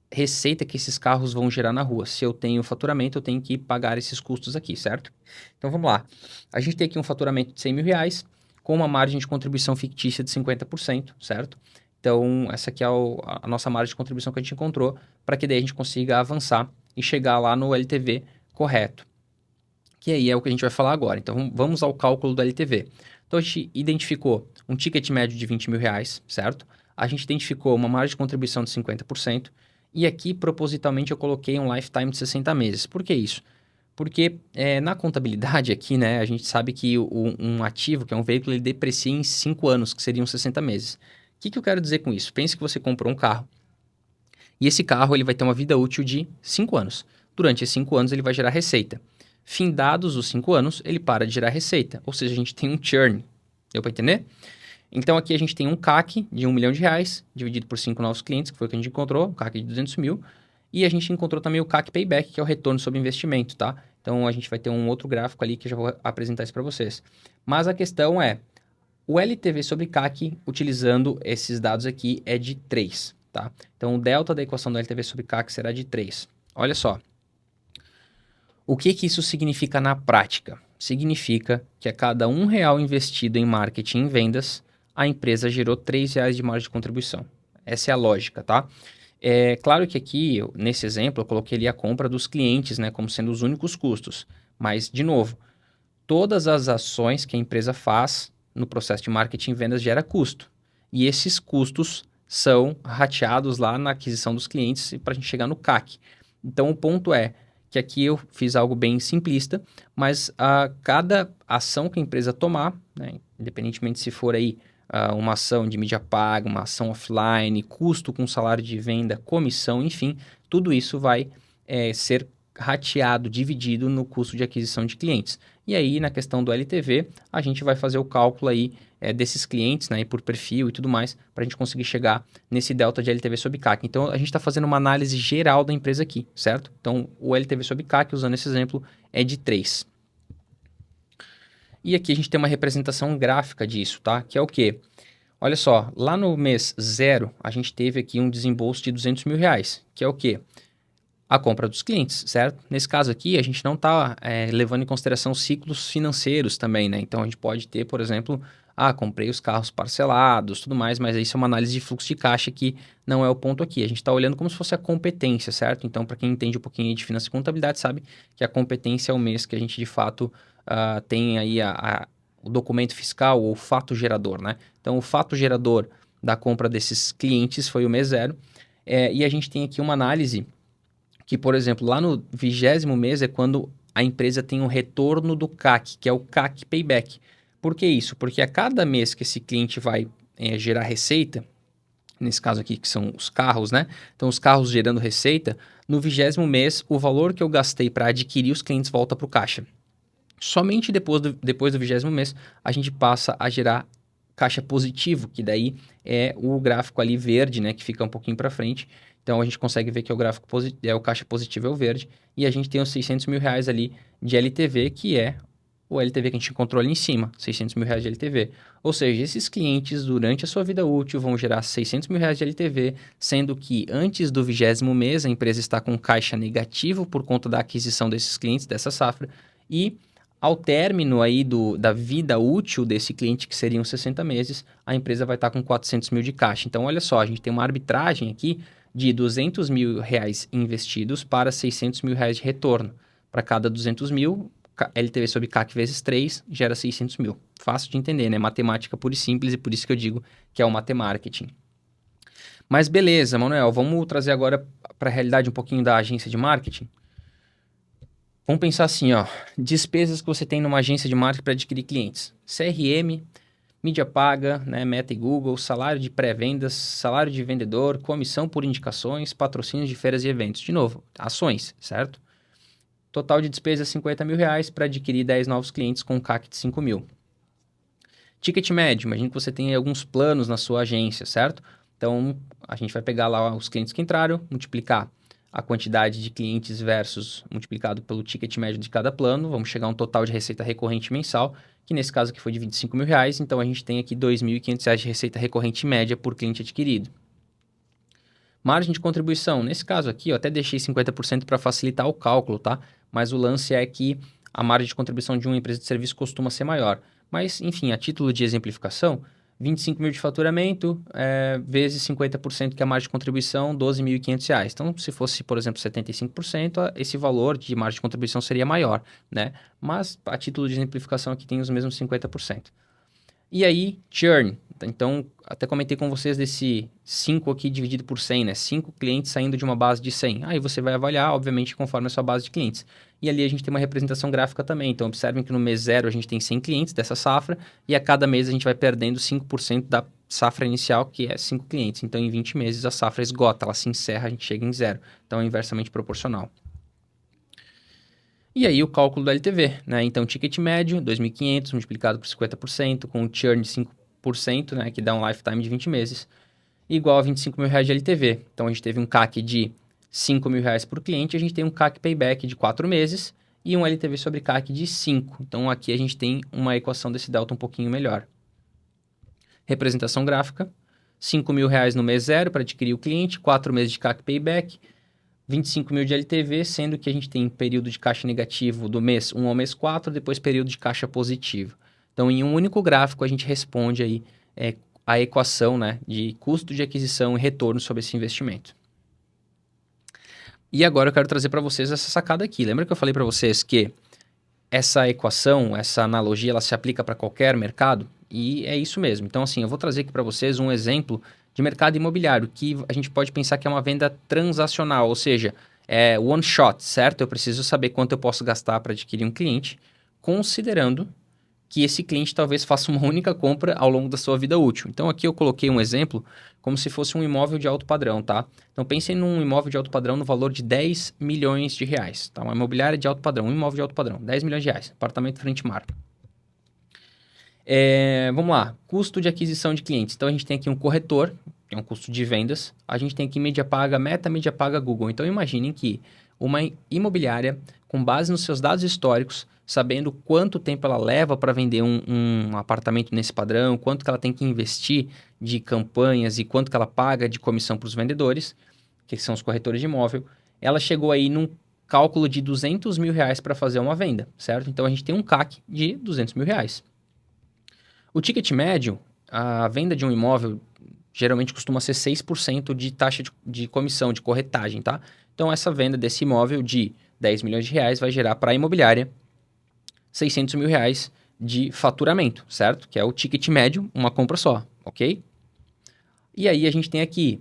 receita que esses carros vão gerar na rua. Se eu tenho faturamento, eu tenho que pagar esses custos aqui, certo? Então vamos lá. A gente tem aqui um faturamento de 100 mil reais com uma margem de contribuição fictícia de 50%, certo? Então essa aqui é a nossa margem de contribuição que a gente encontrou para que daí a gente consiga avançar e chegar lá no LTV correto. Que aí é o que a gente vai falar agora. Então vamos ao cálculo do LTV. Então a gente identificou um ticket médio de 20 mil reais, certo? A gente identificou uma margem de contribuição de 50%. E aqui, propositalmente, eu coloquei um lifetime de 60 meses. Por que isso? Porque na contabilidade aqui, né, a gente sabe que um ativo, que é um veículo, ele deprecia em 5 anos, que seriam 60 meses. O que eu quero dizer com isso? Pense que você comprou um carro e esse carro ele vai ter uma vida útil de 5 anos. Durante esses 5 anos, ele vai gerar receita. Findados os 5 anos, ele para de gerar receita. Ou seja, a gente tem um churn. Deu para entender? Então, aqui a gente tem um CAC de R$1 milhão, dividido por 5 novos clientes, que foi o que a gente encontrou, um CAC de 200 mil. E a gente encontrou também o CAC Payback, que é o retorno sobre investimento, tá? Então, a gente vai ter um outro gráfico ali que eu já vou apresentar isso para vocês. Mas a questão é, o LTV sobre CAC, utilizando esses dados aqui, é de 3, tá? Então, o delta da equação do LTV sobre CAC será de 3. Olha só. O que isso significa na prática? Significa que a cada R$1 investido em marketing e vendas, a empresa gerou R$3 de margem de contribuição. Essa é a lógica, tá? É claro que aqui, nesse exemplo, eu coloquei ali a compra dos clientes, né, como sendo os únicos custos. Mas, de novo, todas as ações que a empresa faz no processo de marketing e vendas gera custo. E esses custos são rateados lá na aquisição dos clientes para a gente chegar no CAC. Então, o ponto é que aqui eu fiz algo bem simplista, mas a cada ação que a empresa tomar, né, independentemente se for aí uma ação de mídia paga, uma ação offline, custo com salário de venda, comissão, enfim, tudo isso vai ser rateado, dividido no custo de aquisição de clientes. E aí, na questão do LTV, a gente vai fazer o cálculo aí desses clientes, né, por perfil e tudo mais, para a gente conseguir chegar nesse delta de LTV sobre CAC. Então, a gente está fazendo uma análise geral da empresa aqui, certo? Então, o LTV sobre CAC, usando esse exemplo, é de 3. E aqui a gente tem uma representação gráfica disso, tá? Que é o quê? Olha só, lá no mês 0, a gente teve aqui um desembolso de R$200 mil, que é o quê? A compra dos clientes, certo? Nesse caso aqui, a gente não está levando em consideração ciclos financeiros também, né? Então, a gente pode ter, por exemplo, comprei os carros parcelados, tudo mais, mas isso é uma análise de fluxo de caixa que não é o ponto aqui. A gente está olhando como se fosse a competência, certo? Então, para quem entende um pouquinho de finanças e contabilidade, sabe que a competência é o mês que a gente, de fato, tem aí o documento fiscal ou o fato gerador, né? Então, o fato gerador da compra desses clientes foi o mês 0. E a gente tem aqui uma análise que, por exemplo, lá no 20º mês é quando a empresa tem um retorno do CAC, que é o CAC Payback. Por que isso? Porque a cada mês que esse cliente vai gerar receita, nesse caso aqui que são os carros, né? Então, os carros gerando receita, no 20º mês, o valor que eu gastei para adquirir os clientes volta para o caixa. Somente depois do 20º mês, a gente passa a gerar caixa positivo, que daí é o gráfico ali verde, né? Que fica um pouquinho para frente. Então, a gente consegue ver que o gráfico o caixa positivo é o verde. E a gente tem os R$600 mil ali de LTV, que é o LTV que a gente encontrou ali em cima, R$600 mil de LTV. Ou seja, esses clientes, durante a sua vida útil, vão gerar R$600 mil de LTV, sendo que antes do 20º mês, a empresa está com caixa negativo por conta da aquisição desses clientes, dessa safra, e ao término aí da vida útil desse cliente, que seriam 60 meses, a empresa vai estar com 400 mil de caixa. Então, olha só, a gente tem uma arbitragem aqui de R$200 mil investidos para R$600 mil de retorno. Para cada 200 mil, LTV sobre CAC vezes 3 gera 600 mil. Fácil de entender, né? Matemática pura e simples, e por isso que eu digo que é o matemarketing. Mas beleza, Manuel, vamos trazer agora para a realidade um pouquinho da agência de marketing. Vamos pensar assim, ó, despesas que você tem numa agência de marketing para adquirir clientes. CRM, mídia paga, né, Meta e Google, salário de pré-vendas, salário de vendedor, comissão por indicações, patrocínios de feiras e eventos. De novo, ações, certo? Total de despesa R$50 mil para adquirir 10 novos clientes com um CAC de 5 mil. Ticket médio, imagina que você tem alguns planos na sua agência, certo? Então, a gente vai pegar lá os clientes que entraram, multiplicar a quantidade de clientes versus multiplicado pelo ticket médio de cada plano, vamos chegar a um total de receita recorrente mensal, que nesse caso aqui foi de R$ 25.000, então a gente tem aqui R$ 2.500 de receita recorrente média por cliente adquirido. Margem de contribuição, nesse caso aqui eu até deixei 50% para facilitar o cálculo, tá? Mas o lance é que a margem de contribuição de uma empresa de serviço costuma ser maior. Mas, enfim, a título de exemplificação, 25 mil de faturamento vezes 50% que é a margem de contribuição, R$ 12.500. Então, se fosse, por exemplo, 75%, esse valor de margem de contribuição seria maior, né? Mas, a título de exemplificação, aqui tem os mesmos 50%. E aí, churn. Então, até comentei com vocês desse 5 aqui dividido por 100, né? 5 clientes saindo de uma base de 100. Aí você vai avaliar, obviamente, conforme a sua base de clientes. E ali a gente tem uma representação gráfica também. Então, observem que no mês 0 a gente tem 100 clientes dessa safra e a cada mês a gente vai perdendo 5% da safra inicial, que é 5 clientes. Então, em 20 meses a safra esgota, ela se encerra, a gente chega em 0. Então, é inversamente proporcional. E aí o cálculo do LTV, né? Então, ticket médio, 2.500 multiplicado por 50%, com o churn de 5%, né? Que dá um lifetime de 20 meses, igual a R$ 25.000 de LTV. Então, a gente teve um CAC de R$ 5.000 por cliente, a gente tem um CAC payback de 4 meses e um LTV sobre CAC de 5. Então, aqui a gente tem uma equação desse delta um pouquinho melhor. Representação gráfica, R$ 5.000 no mês 0 para adquirir o cliente, 4 meses de CAC payback, 25 mil de LTV, sendo que a gente tem período de caixa negativo do mês 1 ao mês 4, depois período de caixa positivo. Então, em um único gráfico, a gente responde aí a equação, né, de custo de aquisição e retorno sobre esse investimento. E agora eu quero trazer para vocês essa sacada aqui. Lembra que eu falei para vocês que essa equação, essa analogia, ela se aplica para qualquer mercado? E é isso mesmo. Então, assim, eu vou trazer aqui para vocês um exemplo de mercado imobiliário, que a gente pode pensar que é uma venda transacional, ou seja, é one shot, certo? Eu preciso saber quanto eu posso gastar para adquirir um cliente, considerando que esse cliente talvez faça uma única compra ao longo da sua vida útil. Então, aqui eu coloquei um exemplo como se fosse um imóvel de alto padrão, tá? Então, pensem num imóvel de alto padrão no valor de R$ 10 milhões, tá? Uma imobiliária de alto padrão, um imóvel de alto padrão, R$ 10 milhões, apartamento frente mar. Vamos lá, custo de aquisição de clientes. Então, a gente tem aqui um corretor, que é um custo de vendas. A gente tem aqui mídia paga Meta, mídia paga Google. Então, imaginem que uma imobiliária, com base nos seus dados históricos, sabendo quanto tempo ela leva para vender um apartamento nesse padrão, quanto que ela tem que investir de campanhas e quanto que ela paga de comissão para os vendedores, que são os corretores de imóvel, ela chegou aí num cálculo de R$ 200 mil para fazer uma venda, certo? Então, a gente tem um CAC de R$ 200 mil. O ticket médio, a venda de um imóvel, geralmente costuma ser 6% de taxa de comissão, de corretagem, tá? Então, essa venda desse imóvel de R$ 10 milhões vai gerar para a imobiliária R$ 600 mil de faturamento, certo? Que é o ticket médio, uma compra só, ok? E aí, a gente tem aqui,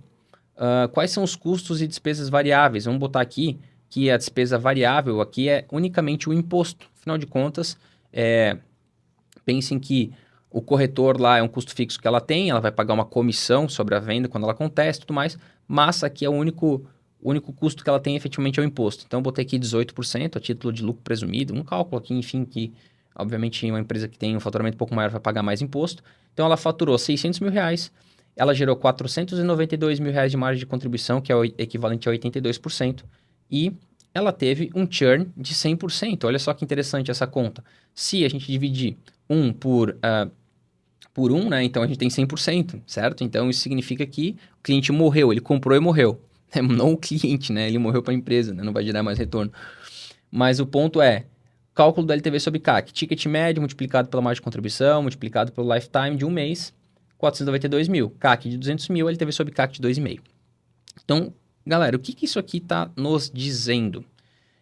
quais são os custos e despesas variáveis? Vamos botar aqui que a despesa variável aqui é unicamente o imposto. Afinal de contas, pensem que o corretor lá é um custo fixo que ela tem, ela vai pagar uma comissão sobre a venda quando ela acontece e tudo mais, mas aqui é o único custo que ela tem efetivamente é o imposto. Então, eu botei aqui 18% a título de lucro presumido, um cálculo aqui, enfim, que obviamente uma empresa que tem um faturamento um pouco maior vai pagar mais imposto. Então, ela faturou R$ 600 mil, ela gerou R$ 492 mil de margem de contribuição, que é o equivalente a 82%, e ela teve um churn de 100%. Olha só que interessante essa conta. Se a gente dividir 1 por 1, né? Então, a gente tem 100%, certo? Então, isso significa que o cliente morreu, ele comprou e morreu. Não o cliente, né? Ele morreu para a empresa, né? Não vai gerar mais retorno. Mas o ponto é, cálculo do LTV sobre CAC. Ticket médio multiplicado pela margem de contribuição, multiplicado pelo lifetime de um mês, 492 mil. CAC de 200 mil, LTV sobre CAC de 2,5. Então, galera, o que isso aqui está nos dizendo?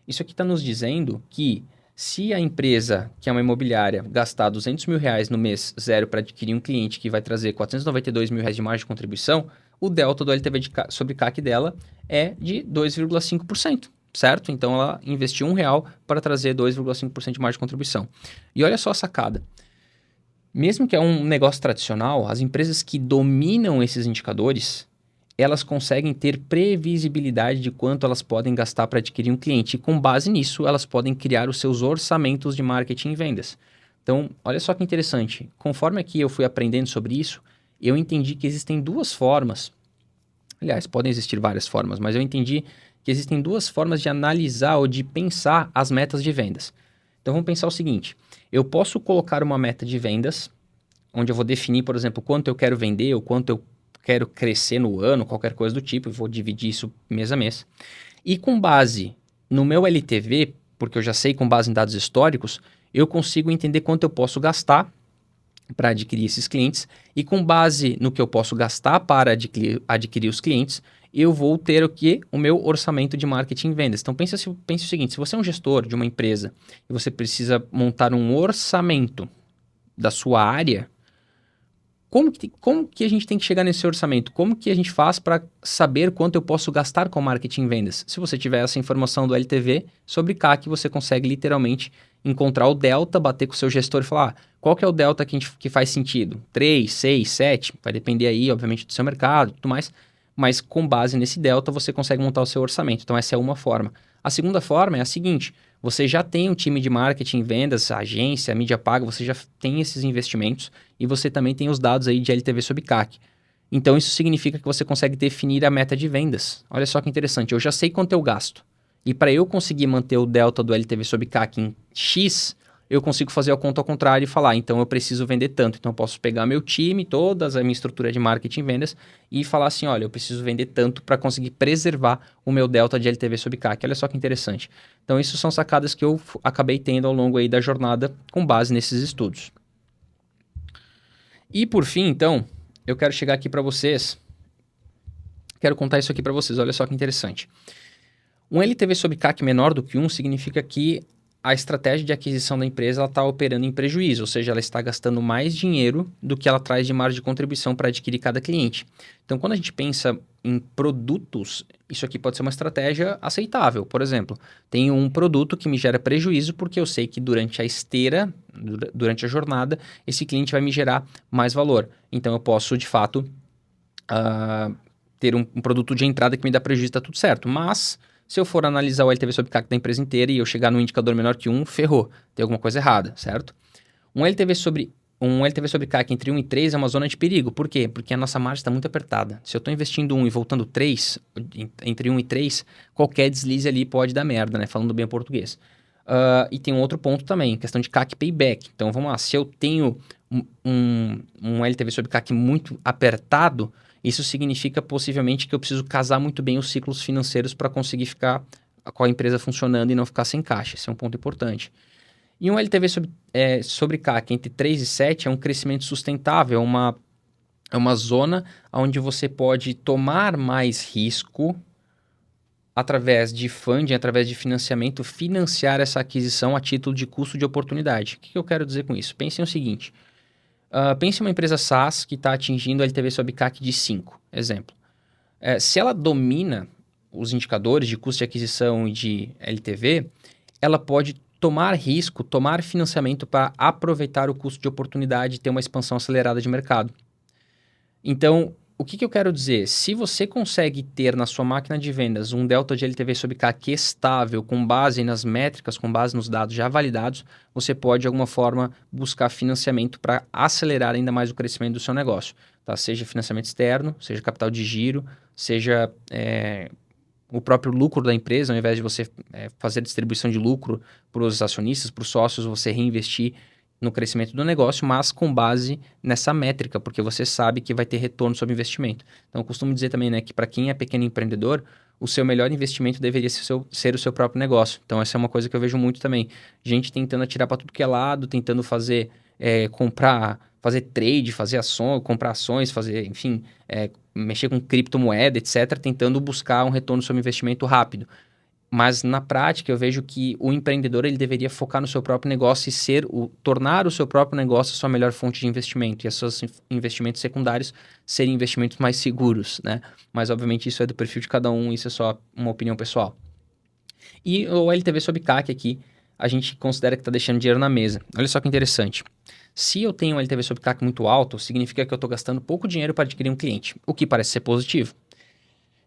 Isso aqui está nos dizendo que se a empresa, que é uma imobiliária, gastar R$ 200 mil no mês 0 para adquirir um cliente que vai trazer R$ 492 mil de margem de contribuição, o delta do LTV sobre CAC dela é de 2,5%, certo? Então, ela investiu R$ 1 para trazer 2,5% de margem de contribuição. E olha só a sacada. Mesmo que é um negócio tradicional, as empresas que dominam esses indicadores, elas conseguem ter previsibilidade de quanto elas podem gastar para adquirir um cliente. E com base nisso, elas podem criar os seus orçamentos de marketing e vendas. Então, olha só que interessante. Conforme aqui eu fui aprendendo sobre isso, eu entendi que existem duas formas. Aliás, podem existir várias formas, mas eu entendi que existem duas formas de analisar ou de pensar as metas de vendas. Então, vamos pensar o seguinte: eu posso colocar uma meta de vendas, onde eu vou definir, por exemplo, quanto eu quero vender, ou quanto eu quero crescer no ano, qualquer coisa do tipo, e vou dividir isso mês a mês. E com base no meu LTV, porque eu já sei com base em dados históricos, eu consigo entender quanto eu posso gastar para adquirir esses clientes, e com base no que eu posso gastar para adquirir os clientes, eu vou ter o que? O meu orçamento de marketing e vendas. Então pense o seguinte: se você é um gestor de uma empresa e você precisa montar um orçamento da sua área, como que a gente tem que chegar nesse orçamento? Como que a gente faz para saber quanto eu posso gastar com marketing e vendas? Se você tiver essa informação do LTV sobre CAC, você consegue literalmente encontrar o delta, bater com o seu gestor e falar: qual que é o delta que faz sentido? 3, 6, 7? Vai depender aí, obviamente, do seu mercado e tudo mais. Mas com base nesse delta, você consegue montar o seu orçamento. Então, essa é uma forma. A segunda forma é a seguinte: você já tem um time de marketing, vendas, agência, mídia paga, você já tem esses investimentos e você também tem os dados aí de LTV sobre CAC. Então, isso significa que você consegue definir a meta de vendas. Olha só que interessante, eu já sei quanto eu gasto. E para eu conseguir manter o delta do LTV sobre CAC em X, eu consigo fazer a conta ao contrário e falar: então eu preciso vender tanto. Então, eu posso pegar meu time, toda a minha estrutura de marketing e vendas e falar assim: olha, eu preciso vender tanto para conseguir preservar o meu delta de LTV sobre CAC. Olha só que interessante. Então, isso são sacadas que eu acabei tendo ao longo aí da jornada com base nesses estudos. E por fim, então, eu quero chegar aqui para vocês, quero contar isso aqui para vocês. Olha só que interessante. Um LTV sobre CAC menor do que 1 significa que a estratégia de aquisição da empresa está operando em prejuízo, ou seja, ela está gastando mais dinheiro do que ela traz de margem de contribuição para adquirir cada cliente. Então, quando a gente pensa em produtos, isso aqui pode ser uma estratégia aceitável. Por exemplo, tenho um produto que me gera prejuízo porque eu sei que durante a esteira, durante a jornada, esse cliente vai me gerar mais valor. Então, eu posso, de fato, ter um produto de entrada que me dá prejuízo, está tudo certo. Mas se eu for analisar o LTV sobre CAC da empresa inteira e eu chegar num indicador menor que 1, ferrou. Tem alguma coisa errada, certo? Um LTV sobre CAC entre 1 e 3 é uma zona de perigo. Por quê? Porque a nossa margem está muito apertada. Se eu estou investindo 1 e voltando 3, entre 1 e 3, qualquer deslize ali pode dar merda, né? Falando bem português. E tem um outro ponto também, questão de CAC payback. Então, vamos lá. Se eu tenho um LTV sobre CAC muito apertado, isso significa possivelmente que eu preciso casar muito bem os ciclos financeiros para conseguir ficar com a empresa funcionando e não ficar sem caixa. Esse é um ponto importante. E um LTV sobre CAC entre 3 e 7 é um crescimento sustentável, é uma zona onde você pode tomar mais risco através de funding, através de financiamento, financiar essa aquisição a título de custo de oportunidade. O que eu quero dizer com isso? Pensem o seguinte: pense em uma empresa SaaS que está atingindo LTV sobre CAC de 5, exemplo. Se ela domina os indicadores de custo de aquisição e de LTV, ela pode tomar risco, tomar financiamento para aproveitar o custo de oportunidade e ter uma expansão acelerada de mercado. Então, o que eu quero dizer? Se você consegue ter na sua máquina de vendas um delta de LTV sobre CAC estável, com base nas métricas, com base nos dados já validados, você pode, de alguma forma, buscar financiamento para acelerar ainda mais o crescimento do seu negócio. Tá? Seja financiamento externo, seja capital de giro, seja o próprio lucro da empresa, ao invés de você fazer distribuição de lucro para os acionistas, para os sócios, você reinvestir no crescimento do negócio, mas com base nessa métrica, porque você sabe que vai ter retorno sobre investimento. Então, eu costumo dizer também, né, que para quem é pequeno empreendedor, o seu melhor investimento deveria ser o seu próprio negócio. Então, essa é uma coisa que eu vejo muito também. Gente tentando atirar para tudo que é lado, tentando fazer, fazer trade, fazer ações, comprar ações, fazer, enfim, mexer com criptomoeda, etc., tentando buscar um retorno sobre investimento rápido. Mas na prática eu vejo que o empreendedor ele deveria focar no seu próprio negócio e tornar o seu próprio negócio a sua melhor fonte de investimento e os seus investimentos secundários serem investimentos mais seguros, né? Mas obviamente isso é do perfil de cada um, isso é só uma opinião pessoal. E o LTV sobre CAC aqui, a gente considera que está deixando dinheiro na mesa. Olha só que interessante. Se eu tenho um LTV sobre CAC muito alto, significa que eu estou gastando pouco dinheiro para adquirir um cliente, o que parece ser positivo.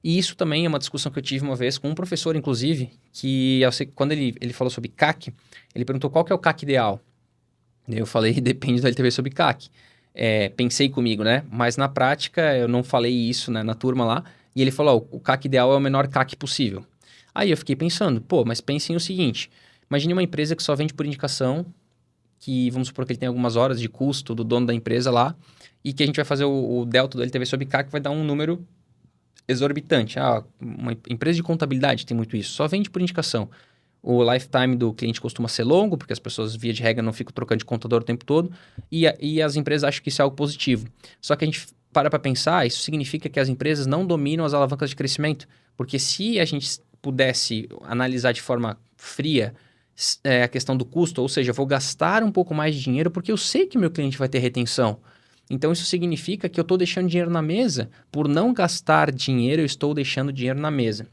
E isso também é uma discussão que eu tive uma vez com um professor, inclusive, que quando ele falou sobre CAC, ele perguntou qual que é o CAC ideal. Eu falei, depende do LTV sobre CAC. Pensei comigo, né? Mas na prática, eu não falei isso, né, na turma lá. E ele falou, ó, o CAC ideal é o menor CAC possível. Aí eu fiquei pensando, pô, mas pensem o seguinte. Imagine uma empresa que só vende por indicação, que vamos supor que ele tem algumas horas de custo do dono da empresa lá, e que a gente vai fazer o delta do LTV sobre CAC, vai dar um número exorbitante. Ah, uma empresa de contabilidade tem muito isso, só vende por indicação. O lifetime do cliente costuma ser longo, porque as pessoas, via de regra, não ficam trocando de contador o tempo todo, e as empresas acham que isso é algo positivo. Só que a gente para pensar, isso significa que as empresas não dominam as alavancas de crescimento, porque se a gente pudesse analisar de forma fria a questão do custo, ou seja, eu vou gastar um pouco mais de dinheiro porque eu sei que meu cliente vai ter retenção. Então, isso significa que eu estou deixando dinheiro na mesa. Por não gastar dinheiro, eu estou deixando dinheiro na mesa.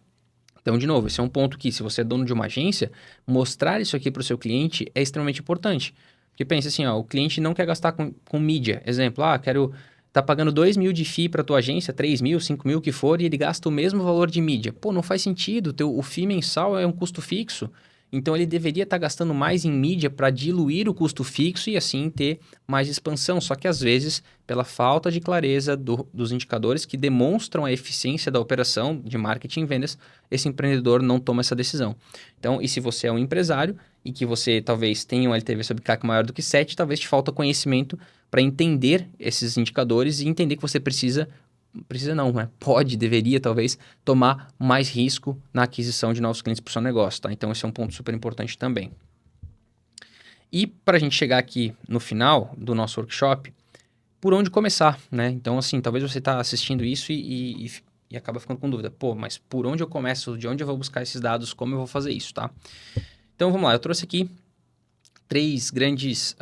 Então, de novo, esse é um ponto que, se você é dono de uma agência, mostrar isso aqui para o seu cliente é extremamente importante. Porque pensa assim, ó, o cliente não quer gastar com mídia. Exemplo, quero tá pagando 2 mil de FII para tua agência, 3 mil, 5 mil, o que for, e ele gasta o mesmo valor de mídia. Pô, não faz sentido. O FII mensal é um custo fixo. Então, ele deveria estar gastando mais em mídia para diluir o custo fixo e assim ter mais expansão. Só que, às vezes, pela falta de clareza dos indicadores que demonstram a eficiência da operação de marketing e vendas, esse empreendedor não toma essa decisão. Então, e se você é um empresário e que você talvez tenha um LTV sobre CAC maior do que 7, talvez te falta conhecimento para entender esses indicadores e entender que você precisa não, né? Deveria talvez tomar mais risco na aquisição de novos clientes para o seu negócio, tá? Então esse é um ponto super importante também. E para a gente chegar aqui no final do nosso workshop, por onde começar, né? Então assim, talvez você está assistindo isso e acaba ficando com dúvida. Pô, mas por onde eu começo? De onde eu vou buscar esses dados? Como eu vou fazer isso, tá? Então vamos lá, eu trouxe aqui três grandes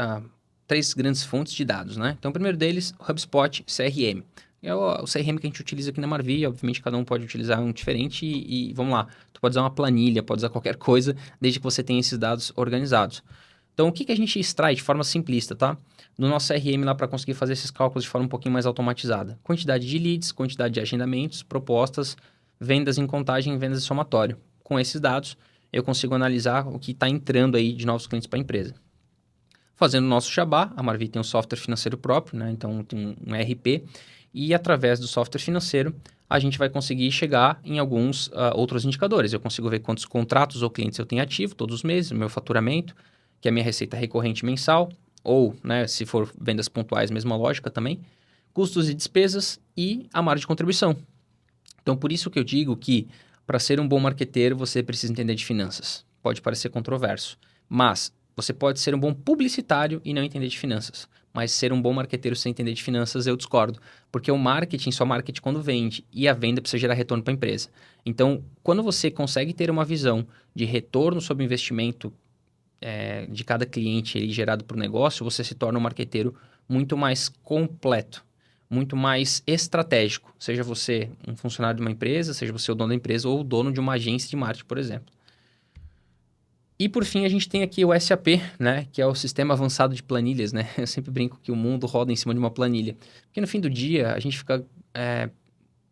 fontes de dados, né? Então o primeiro deles, HubSpot CRM. É o CRM que a gente utiliza aqui na Marvi, obviamente cada um pode utilizar um diferente e vamos lá, tu pode usar uma planilha, pode usar qualquer coisa, desde que você tenha esses dados organizados. Então, o que a gente extrai de forma simplista, tá? No nosso CRM lá para conseguir fazer esses cálculos de forma um pouquinho mais automatizada. Quantidade de leads, quantidade de agendamentos, propostas, vendas em contagem, vendas em somatório. Com esses dados, eu consigo analisar o que está entrando aí de novos clientes para a empresa. Fazendo o nosso jabá, a Marvi tem um software financeiro próprio, né? Então tem um ERP, e através do software financeiro a gente vai conseguir chegar em alguns outros indicadores. Eu consigo ver quantos contratos ou clientes eu tenho ativo todos os meses, o meu faturamento, que é a minha receita recorrente mensal, ou, né, se for vendas pontuais, mesma lógica também, custos e despesas e a margem de contribuição. Então, por isso que eu digo que para ser um bom marqueteiro, você precisa entender de finanças. Pode parecer controverso, mas você pode ser um bom publicitário e não entender de finanças. Mas ser um bom marqueteiro sem entender de finanças, eu discordo. Porque o marketing, só marketing quando vende. E a venda precisa gerar retorno para a empresa. Então, quando você consegue ter uma visão de retorno sobre o investimento de cada cliente gerado para o negócio, você se torna um marqueteiro muito mais completo, muito mais estratégico. Seja você um funcionário de uma empresa, seja você o dono da empresa ou o dono de uma agência de marketing, por exemplo. E por fim, a gente tem aqui o SAP, né, que é o Sistema Avançado de Planilhas, né? Eu sempre brinco que o mundo roda em cima de uma planilha. Porque no fim do dia, a gente fica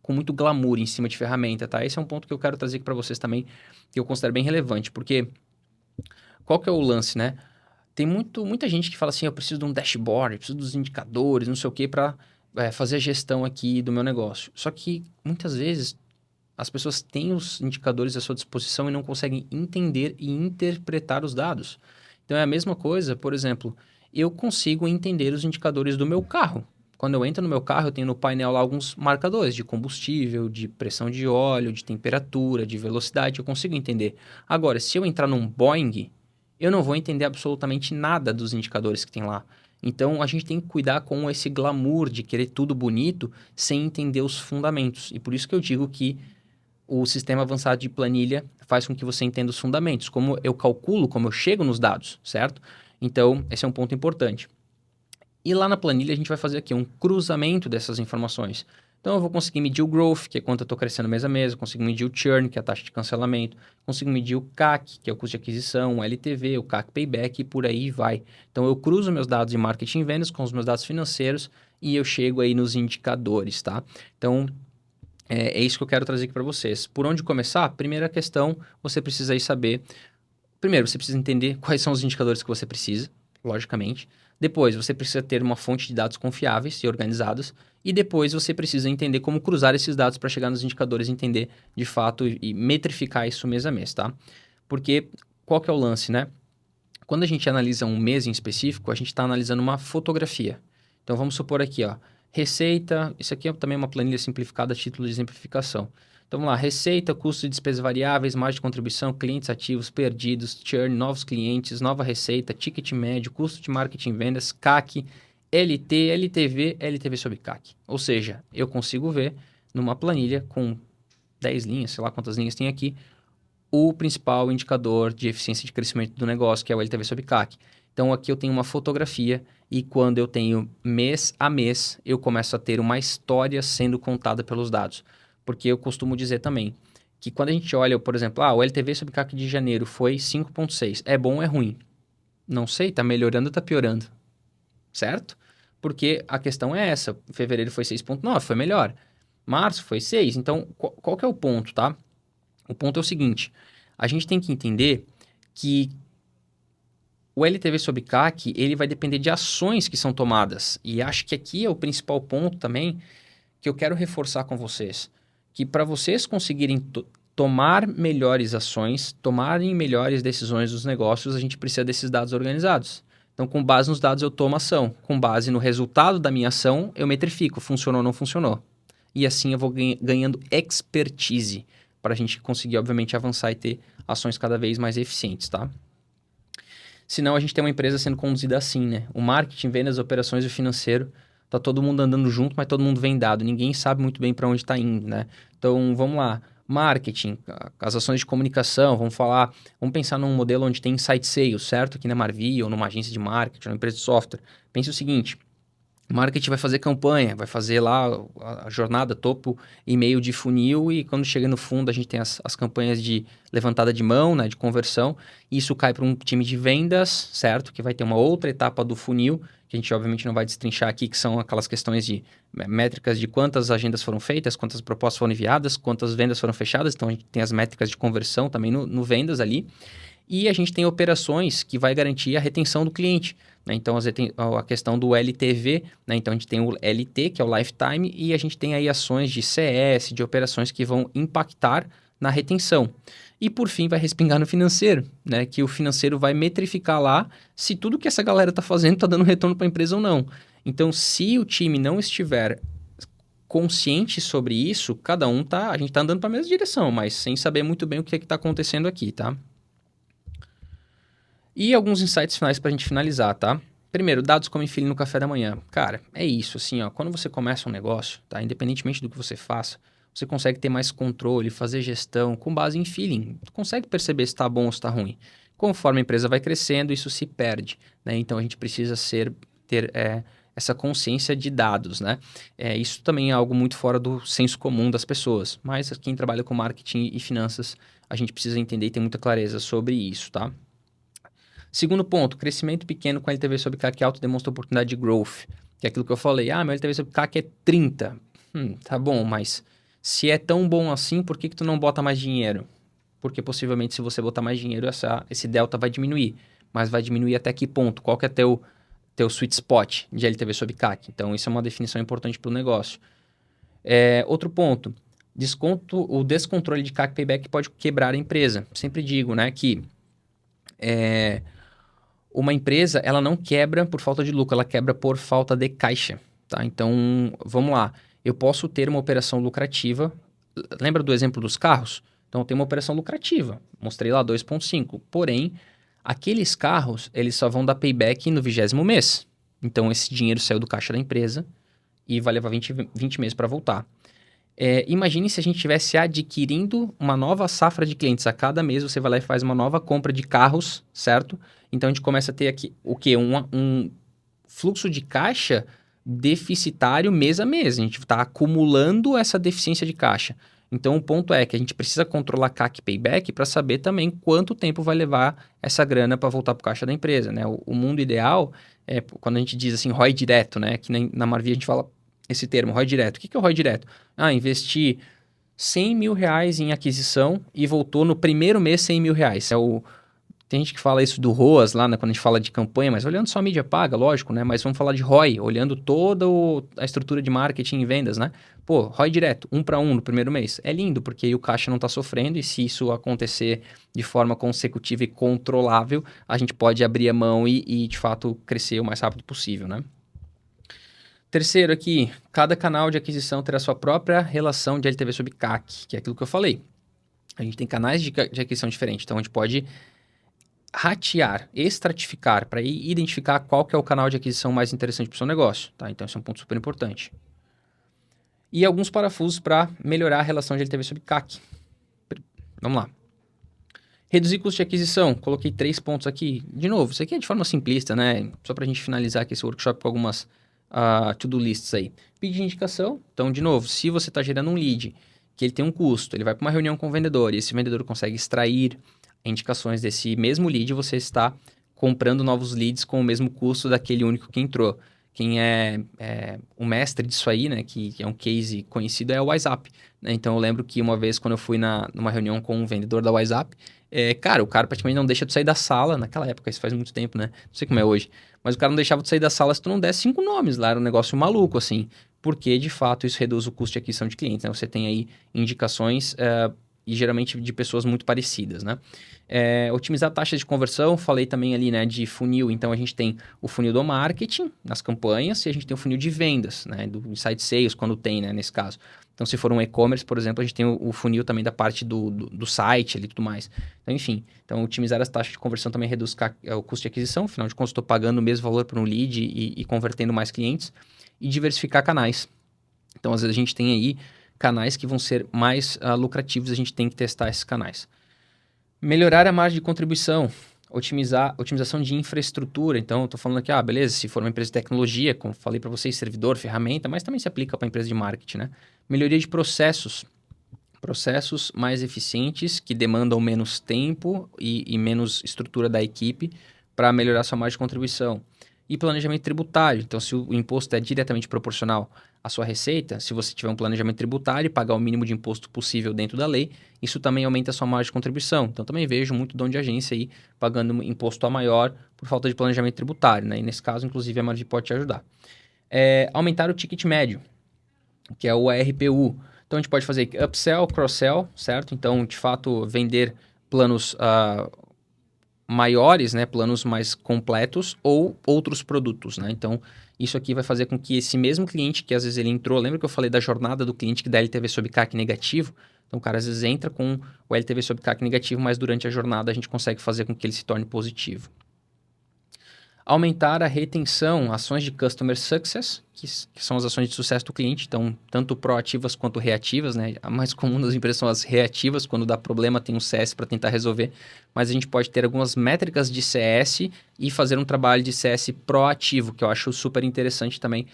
com muito glamour em cima de ferramenta, tá? Esse é um ponto que eu quero trazer aqui para vocês também, que eu considero bem relevante, porque qual que é o lance, né? Tem muita gente que fala assim, eu preciso de um dashboard, eu preciso dos indicadores, não sei o quê, para fazer a gestão aqui do meu negócio. Só que, muitas vezes, as pessoas têm os indicadores à sua disposição e não conseguem entender e interpretar os dados. Então, é a mesma coisa, por exemplo, eu consigo entender os indicadores do meu carro. Quando eu entro no meu carro, eu tenho no painel lá alguns marcadores de combustível, de pressão de óleo, de temperatura, de velocidade, eu consigo entender. Agora, se eu entrar num Boeing, eu não vou entender absolutamente nada dos indicadores que tem lá. Então, a gente tem que cuidar com esse glamour de querer tudo bonito sem entender os fundamentos. E por isso que eu digo que o sistema avançado de planilha faz com que você entenda os fundamentos, como eu calculo, como eu chego nos dados, certo? Então, esse é um ponto importante. E lá na planilha a gente vai fazer aqui um cruzamento dessas informações. Então, eu vou conseguir medir o growth, que é quanto eu estou crescendo mês a mês, consigo medir o churn, que é a taxa de cancelamento, consigo medir o CAC, que é o custo de aquisição, o LTV, o CAC payback e por aí vai. Então, eu cruzo meus dados de marketing e vendas com os meus dados financeiros e eu chego aí nos indicadores, tá? Então, é isso que eu quero trazer aqui para vocês. Por onde começar? Primeira questão, você precisa aí saber... Primeiro, você precisa entender quais são os indicadores que você precisa, logicamente. Depois, você precisa ter uma fonte de dados confiáveis e organizados. E depois, você precisa entender como cruzar esses dados para chegar nos indicadores, entender de fato e metrificar isso mês a mês, tá? Porque qual que é o lance, né? Quando a gente analisa um mês em específico, a gente está analisando uma fotografia. Então, vamos supor aqui, ó, receita, isso aqui é também uma planilha simplificada a título de exemplificação. Então, vamos lá, receita, custo de despesas variáveis, margem de contribuição, clientes ativos, perdidos, churn, novos clientes, nova receita, ticket médio, custo de marketing e vendas, CAC, LT, LTV, LTV sobre CAC. Ou seja, eu consigo ver numa planilha com 10 linhas, sei lá quantas linhas tem aqui, o principal indicador de eficiência de crescimento do negócio, que é o LTV sobre CAC. Então, aqui eu tenho uma fotografia e quando eu tenho mês a mês, eu começo a ter uma história sendo contada pelos dados. Porque eu costumo dizer também que quando a gente olha, por exemplo, o LTV sobre CAC de janeiro foi 5,6. É bom ou é ruim? Não sei, tá melhorando ou tá piorando? Certo? Porque a questão é essa. Fevereiro foi 6,9, foi melhor. Março foi 6. Então, qual que é o ponto, tá? O ponto é o seguinte, a gente tem que entender que o LTV sobre CAC, ele vai depender de ações que são tomadas. E acho que aqui é o principal ponto também que eu quero reforçar com vocês. Que para vocês conseguirem tomar melhores ações, tomarem melhores decisões dos negócios, a gente precisa desses dados organizados. Então, com base nos dados, eu tomo ação. Com base no resultado da minha ação, eu metrifico. Funcionou ou não funcionou. E assim eu vou ganhando expertise para a gente conseguir, obviamente, avançar e ter ações cada vez mais eficientes, tá? Senão, a gente tem uma empresa sendo conduzida assim, né? O marketing, vendas, operações e o financeiro, tá todo mundo andando junto, mas todo mundo vendado. Ninguém sabe muito bem para onde está indo, né? Então, vamos lá. Marketing, as ações de comunicação, vamos pensar num modelo onde tem inside sales, certo? Aqui na Marvi, ou numa agência de marketing, ou numa empresa de software. Pense o seguinte, marketing vai fazer campanha, vai fazer lá a jornada, topo e meio de funil e quando chega no fundo a gente tem as campanhas de levantada de mão, né, de conversão. E isso cai para um time de vendas, certo? Que vai ter uma outra etapa do funil, que a gente obviamente não vai destrinchar aqui, que são aquelas questões de métricas de quantas agendas foram feitas, quantas propostas foram enviadas, quantas vendas foram fechadas. Então a gente tem as métricas de conversão também no vendas ali. E a gente tem operações que vai garantir a retenção do cliente, né? Então, a questão do LTV, né? Então, a gente tem o LT, que é o Lifetime, e a gente tem aí ações de CS, de operações que vão impactar na retenção. E, por fim, vai respingar no financeiro, né? Que o financeiro vai metrificar lá se tudo que essa galera está fazendo está dando retorno para a empresa ou não. Então, se o time não estiver consciente sobre isso, a gente está andando para a mesma direção, mas sem saber muito bem o que está acontecendo aqui, tá? E alguns insights finais para a gente finalizar, tá? Primeiro, dados como feeling no café da manhã. Cara, é isso, assim, ó. Quando você começa um negócio, tá? Independentemente do que você faça, você consegue ter mais controle, fazer gestão com base em feeling. Tu consegue perceber se está bom ou se está ruim. Conforme a empresa vai crescendo, isso se perde, né? Então, a gente precisa ter essa consciência de dados, né? Isso também é algo muito fora do senso comum das pessoas. Mas quem trabalha com marketing e finanças, a gente precisa entender e ter muita clareza sobre isso, tá? Segundo ponto, crescimento pequeno com LTV sobre CAC alto demonstra oportunidade de growth. Que é aquilo que eu falei. Meu LTV sobre CAC é 30. Tá bom, mas se é tão bom assim, por que tu não bota mais dinheiro? Porque possivelmente se você botar mais dinheiro, esse delta vai diminuir. Mas vai diminuir até que ponto? Qual que é teu sweet spot de LTV sobre CAC? Então, isso é uma definição importante para o negócio. Outro ponto, o descontrole de CAC payback pode quebrar a empresa. Sempre digo, né, que uma empresa, ela não quebra por falta de lucro, ela quebra por falta de caixa, tá? Então, vamos lá. Eu posso ter uma operação lucrativa. Lembra do exemplo dos carros? Então, eu tenho uma operação lucrativa. Mostrei lá 2,5. Porém, aqueles carros, eles só vão dar payback no 20º mês. Então, esse dinheiro saiu do caixa da empresa e vai levar 20 meses para voltar. Imagine se a gente estivesse adquirindo uma nova safra de clientes. A cada mês você vai lá e faz uma nova compra de carros, certo? Então, a gente começa a ter aqui o quê? Um fluxo de caixa deficitário mês a mês. A gente está acumulando essa deficiência de caixa. Então, o ponto é que a gente precisa controlar CAC Payback para saber também quanto tempo vai levar essa grana para voltar para o caixa da empresa, né? O mundo ideal é quando a gente diz assim, ROI direto, né? Que na Marvi a gente fala esse termo, ROI direto. O que é o ROI direto? Investi 100 mil reais em aquisição e voltou no primeiro mês 100 mil reais. Tem gente que fala isso do ROAS lá, né, quando a gente fala de campanha, mas olhando só a mídia paga, lógico, né? Mas vamos falar de ROI, olhando toda a estrutura de marketing e vendas, né? Pô, ROI direto, 1 para 1 no primeiro mês. É lindo, porque aí o caixa não está sofrendo e se isso acontecer de forma consecutiva e controlável, a gente pode abrir a mão e de fato, crescer o mais rápido possível, né? Terceiro aqui, cada canal de aquisição terá sua própria relação de LTV sobre CAC, que é aquilo que eu falei. A gente tem canais de aquisição diferentes, então a gente pode ratear, estratificar, para identificar qual que é o canal de aquisição mais interessante para o seu negócio, tá? Então, esse é um ponto super importante. E alguns parafusos para melhorar a relação de LTV sobre CAC. Vamos lá. Reduzir custo de aquisição. Coloquei 3 pontos aqui. De novo, isso aqui é de forma simplista, né? Só para a gente finalizar aqui esse workshop com algumas to-do lists aí. Pedir indicação. Então, de novo, se você está gerando um lead, que ele tem um custo, ele vai para uma reunião com o vendedor e esse vendedor consegue extrair indicações desse mesmo lead, você está comprando novos leads com o mesmo custo daquele único que entrou. Quem é o mestre disso aí, né, que é um case conhecido, é o WhatsApp. Né? Então, eu lembro que uma vez, quando eu fui numa reunião com um vendedor da WhatsApp, cara, o cara praticamente não deixa de sair da sala, naquela época, isso faz muito tempo, né? Não sei como é hoje, mas o cara não deixava de sair da sala se tu não desse 5 nomes lá, era um negócio maluco, assim, porque, de fato, isso reduz o custo de aquisição de clientes, né? Você tem aí indicações e geralmente de pessoas muito parecidas, né? Otimizar a taxa de conversão, falei também ali, né, de funil. Então, a gente tem o funil do marketing, nas campanhas, e a gente tem o funil de vendas, né, do Inside Sales, quando tem, né, nesse caso. Então, se for um e-commerce, por exemplo, a gente tem o funil também da parte do site ali e tudo mais. Então, enfim, otimizar as taxas de conversão também reduz o custo de aquisição, afinal de contas, estou pagando o mesmo valor por um lead e convertendo mais clientes. E diversificar canais. Então, às vezes, a gente tem aí canais que vão ser mais lucrativos, a gente tem que testar esses canais. Melhorar a margem de contribuição, otimização de infraestrutura. Então, eu estou falando aqui, beleza, se for uma empresa de tecnologia, como falei para vocês, servidor, ferramenta, mas também se aplica para empresa de marketing, né? Melhoria de processos mais eficientes que demandam menos tempo e menos estrutura da equipe para melhorar sua margem de contribuição. E planejamento tributário. Então, se o imposto é diretamente proporcional à sua receita, se você tiver um planejamento tributário e pagar o mínimo de imposto possível dentro da lei, isso também aumenta a sua margem de contribuição. Então, também vejo muito dono de agência aí pagando imposto a maior por falta de planejamento tributário, né? E nesse caso, inclusive, a Margem pode te ajudar. Aumentar o ticket médio, que é o ARPU. Então, a gente pode fazer upsell, cross-sell, certo? Então, de fato, vender planos maiores, né, planos mais completos ou outros produtos, né? Então, isso aqui vai fazer com que esse mesmo cliente que às vezes ele entrou, lembra que eu falei da jornada do cliente que dá LTV sobre CAC negativo? Então, o cara às vezes entra com o LTV sobre CAC negativo, mas durante a jornada a gente consegue fazer com que ele se torne positivo. Aumentar a retenção, ações de Customer Success, que são as ações de sucesso do cliente, então, tanto proativas quanto reativas, né? A mais comum das empresas são as reativas, quando dá problema tem um CS para tentar resolver, mas a gente pode ter algumas métricas de CS e fazer um trabalho de CS proativo, que eu acho super interessante também,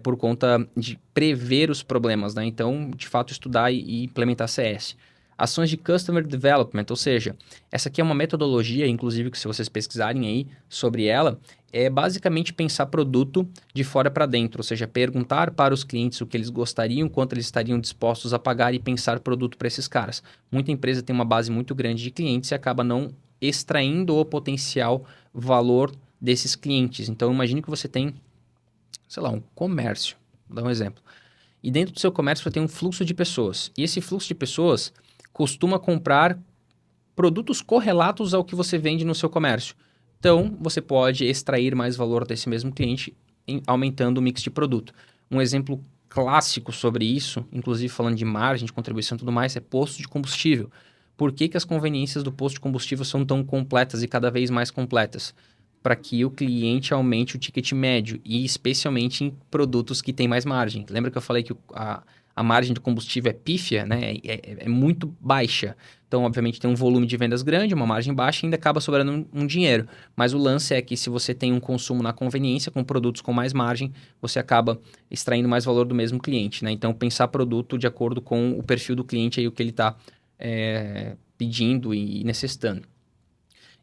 por conta de prever os problemas, né? Então, de fato, estudar e implementar CS. Ações de Customer Development, ou seja, essa aqui é uma metodologia, inclusive, que se vocês pesquisarem aí sobre ela, é basicamente pensar produto de fora para dentro, ou seja, perguntar para os clientes o que eles gostariam, quanto eles estariam dispostos a pagar e pensar produto para esses caras. Muita empresa tem uma base muito grande de clientes e acaba não extraindo o potencial valor desses clientes. Então, imagine que você tem, sei lá, um comércio, vou dar um exemplo. E dentro do seu comércio você tem um fluxo de pessoas. E esse fluxo de pessoas costuma comprar produtos correlatos ao que você vende no seu comércio. Então, você pode extrair mais valor desse mesmo cliente aumentando o mix de produto. Um exemplo clássico sobre isso, inclusive falando de margem, de contribuição e tudo mais, é posto de combustível. Por que as conveniências do posto de combustível são tão completas e cada vez mais completas? Para que o cliente aumente o ticket médio e especialmente em produtos que têm mais margem. Lembra que eu falei que a margem de combustível é pífia, né? É muito baixa. Então, obviamente, tem um volume de vendas grande, uma margem baixa e ainda acaba sobrando um dinheiro. Mas o lance é que se você tem um consumo na conveniência, com produtos com mais margem, você acaba extraindo mais valor do mesmo cliente, né? Então, pensar produto de acordo com o perfil do cliente e o que ele está pedindo e necessitando.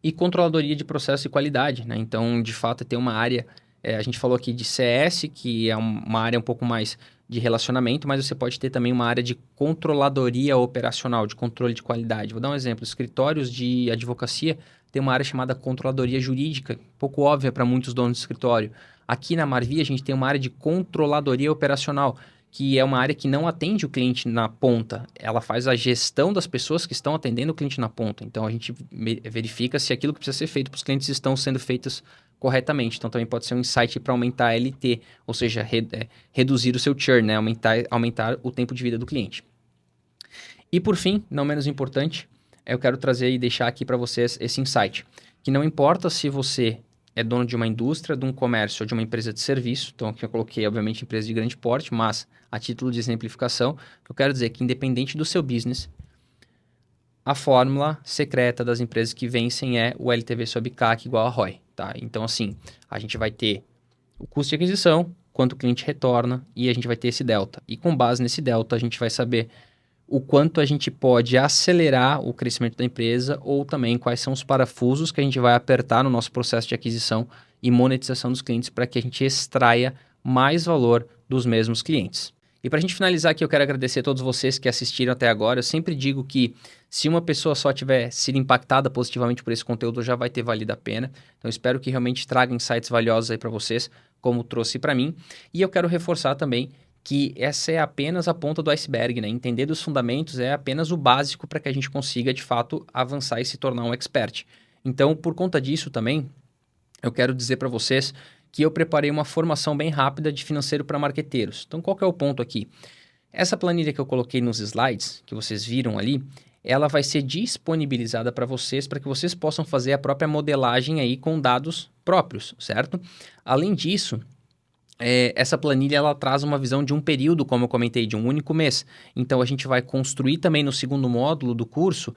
E controladoria de processo e qualidade, né? Então, de fato, tem uma área... a gente falou aqui de CS, que é uma área um pouco mais de relacionamento, mas você pode ter também uma área de controladoria operacional, de controle de qualidade. Vou dar um exemplo. Escritórios de advocacia tem uma área chamada controladoria jurídica, pouco óbvia para muitos donos de escritório. Aqui na Marvi, a gente tem uma área de controladoria operacional, que é uma área que não atende o cliente na ponta. Ela faz a gestão das pessoas que estão atendendo o cliente na ponta. Então, a gente verifica se aquilo que precisa ser feito para os clientes estão sendo feitos corretamente. Então, também pode ser um insight para aumentar a LT, ou seja, reduzir o seu churn, né? Aumentar o tempo de vida do cliente. E por fim, não menos importante, eu quero trazer e deixar aqui para vocês esse insight, que não importa se você é dono de uma indústria, de um comércio ou de uma empresa de serviço, então aqui eu coloquei, obviamente, empresa de grande porte, mas a título de exemplificação, eu quero dizer que independente do seu business, a fórmula secreta das empresas que vencem é o LTV sobre CAC igual a ROI, tá? Então, assim, a gente vai ter o custo de aquisição, quanto o cliente retorna, e a gente vai ter esse delta. E com base nesse delta, a gente vai saber o quanto a gente pode acelerar o crescimento da empresa ou também quais são os parafusos que a gente vai apertar no nosso processo de aquisição e monetização dos clientes para que a gente extraia mais valor dos mesmos clientes. E para a gente finalizar aqui, eu quero agradecer a todos vocês que assistiram até agora. Eu sempre digo que se uma pessoa só tiver sido impactada positivamente por esse conteúdo, já vai ter valido a pena. Então, espero que realmente traga insights valiosos aí para vocês, como trouxe para mim. E eu quero reforçar também que essa é apenas a ponta do iceberg, né? Entender dos fundamentos é apenas o básico para que a gente consiga, de fato, avançar e se tornar um expert. Então, por conta disso também, eu quero dizer para vocês que eu preparei uma formação bem rápida de financeiro para marqueteiros. Então, qual que é o ponto aqui? Essa planilha que eu coloquei nos slides, que vocês viram ali, ela vai ser disponibilizada para vocês, para que vocês possam fazer a própria modelagem aí com dados próprios, certo? Além disso, essa planilha ela traz uma visão de um período, como eu comentei, de um único mês. Então, a gente vai construir também no segundo módulo do curso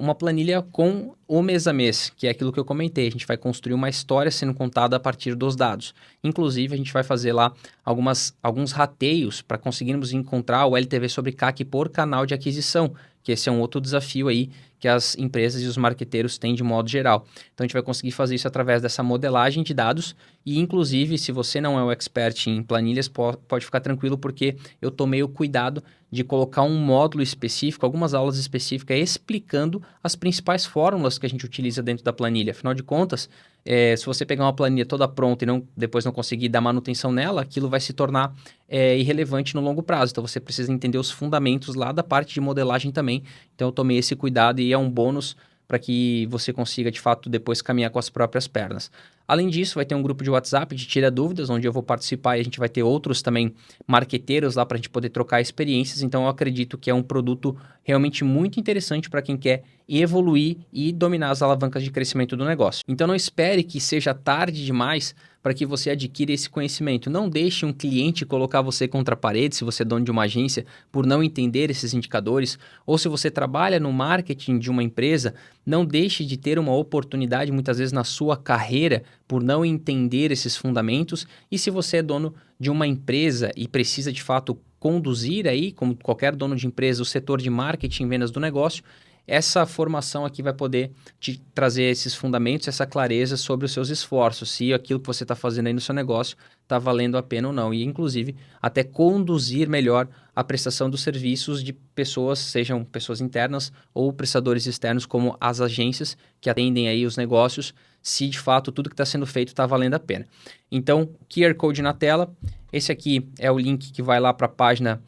uma planilha com o mês a mês, que é aquilo que eu comentei. A gente vai construir uma história sendo contada a partir dos dados. Inclusive, a gente vai fazer lá alguns rateios para conseguirmos encontrar o LTV sobre CAC por canal de aquisição, que esse é um outro desafio aí que as empresas e os marqueteiros têm de modo geral. Então, a gente vai conseguir fazer isso através dessa modelagem de dados e, inclusive, se você não é um expert em planilhas, pode ficar tranquilo porque eu tomei o cuidado de colocar um módulo específico, algumas aulas específicas explicando as principais fórmulas que a gente utiliza dentro da planilha. Afinal de contas, se você pegar uma planilha toda pronta e depois não conseguir dar manutenção nela, aquilo vai se tornar irrelevante no longo prazo. Então, você precisa entender os fundamentos lá da parte de modelagem também. Então, eu tomei esse cuidado e é um bônus para que você consiga, de fato, depois caminhar com as próprias pernas. Além disso, vai ter um grupo de WhatsApp de Tira Dúvidas, onde eu vou participar e a gente vai ter outros também marqueteiros lá para a gente poder trocar experiências. Então, eu acredito que é um produto realmente muito interessante para quem quer evoluir e dominar as alavancas de crescimento do negócio. Então, não espere que seja tarde demais para que você adquira esse conhecimento. Não deixe um cliente colocar você contra a parede, se você é dono de uma agência, por não entender esses indicadores, ou se você trabalha no marketing de uma empresa, não deixe de ter uma oportunidade, muitas vezes, na sua carreira, por não entender esses fundamentos. E se você é dono de uma empresa e precisa, de fato, conduzir aí, como qualquer dono de empresa, o setor de marketing e vendas do negócio, essa formação aqui vai poder te trazer esses fundamentos, essa clareza sobre os seus esforços, se aquilo que você está fazendo aí no seu negócio está valendo a pena ou não. E, inclusive, até conduzir melhor a prestação dos serviços de pessoas, sejam pessoas internas ou prestadores externos, como as agências que atendem aí os negócios, se de fato tudo que está sendo feito está valendo a pena. Então, QR Code na tela. Esse aqui é o link que vai lá para a página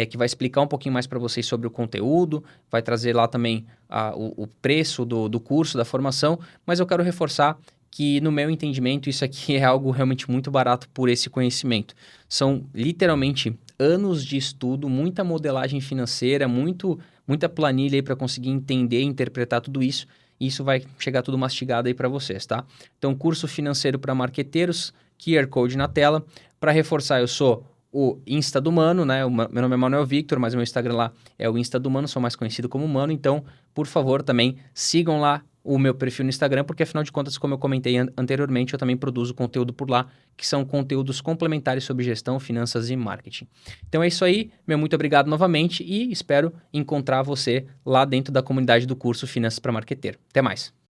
que vai explicar um pouquinho mais para vocês sobre o conteúdo, vai trazer lá também o preço do curso, da formação, mas eu quero reforçar que, no meu entendimento, isso aqui é algo realmente muito barato por esse conhecimento. São literalmente anos de estudo, muita modelagem financeira, muita planilha aí para conseguir entender e interpretar tudo isso, e isso vai chegar tudo mastigado aí para vocês, tá? Então, curso financeiro para marqueteiros, QR Code na tela. Para reforçar, eu sou o Insta do Mano, né? Meu nome é Manuel Victor, mas o meu Instagram lá é o Insta do Mano, sou mais conhecido como Mano. Então, por favor, também sigam lá o meu perfil no Instagram, porque afinal de contas, como eu comentei anteriormente, eu também produzo conteúdo por lá, que são conteúdos complementares sobre gestão, finanças e marketing. Então é isso aí, meu muito obrigado novamente e espero encontrar você lá dentro da comunidade do curso Finanças para Marqueteiro. Até mais!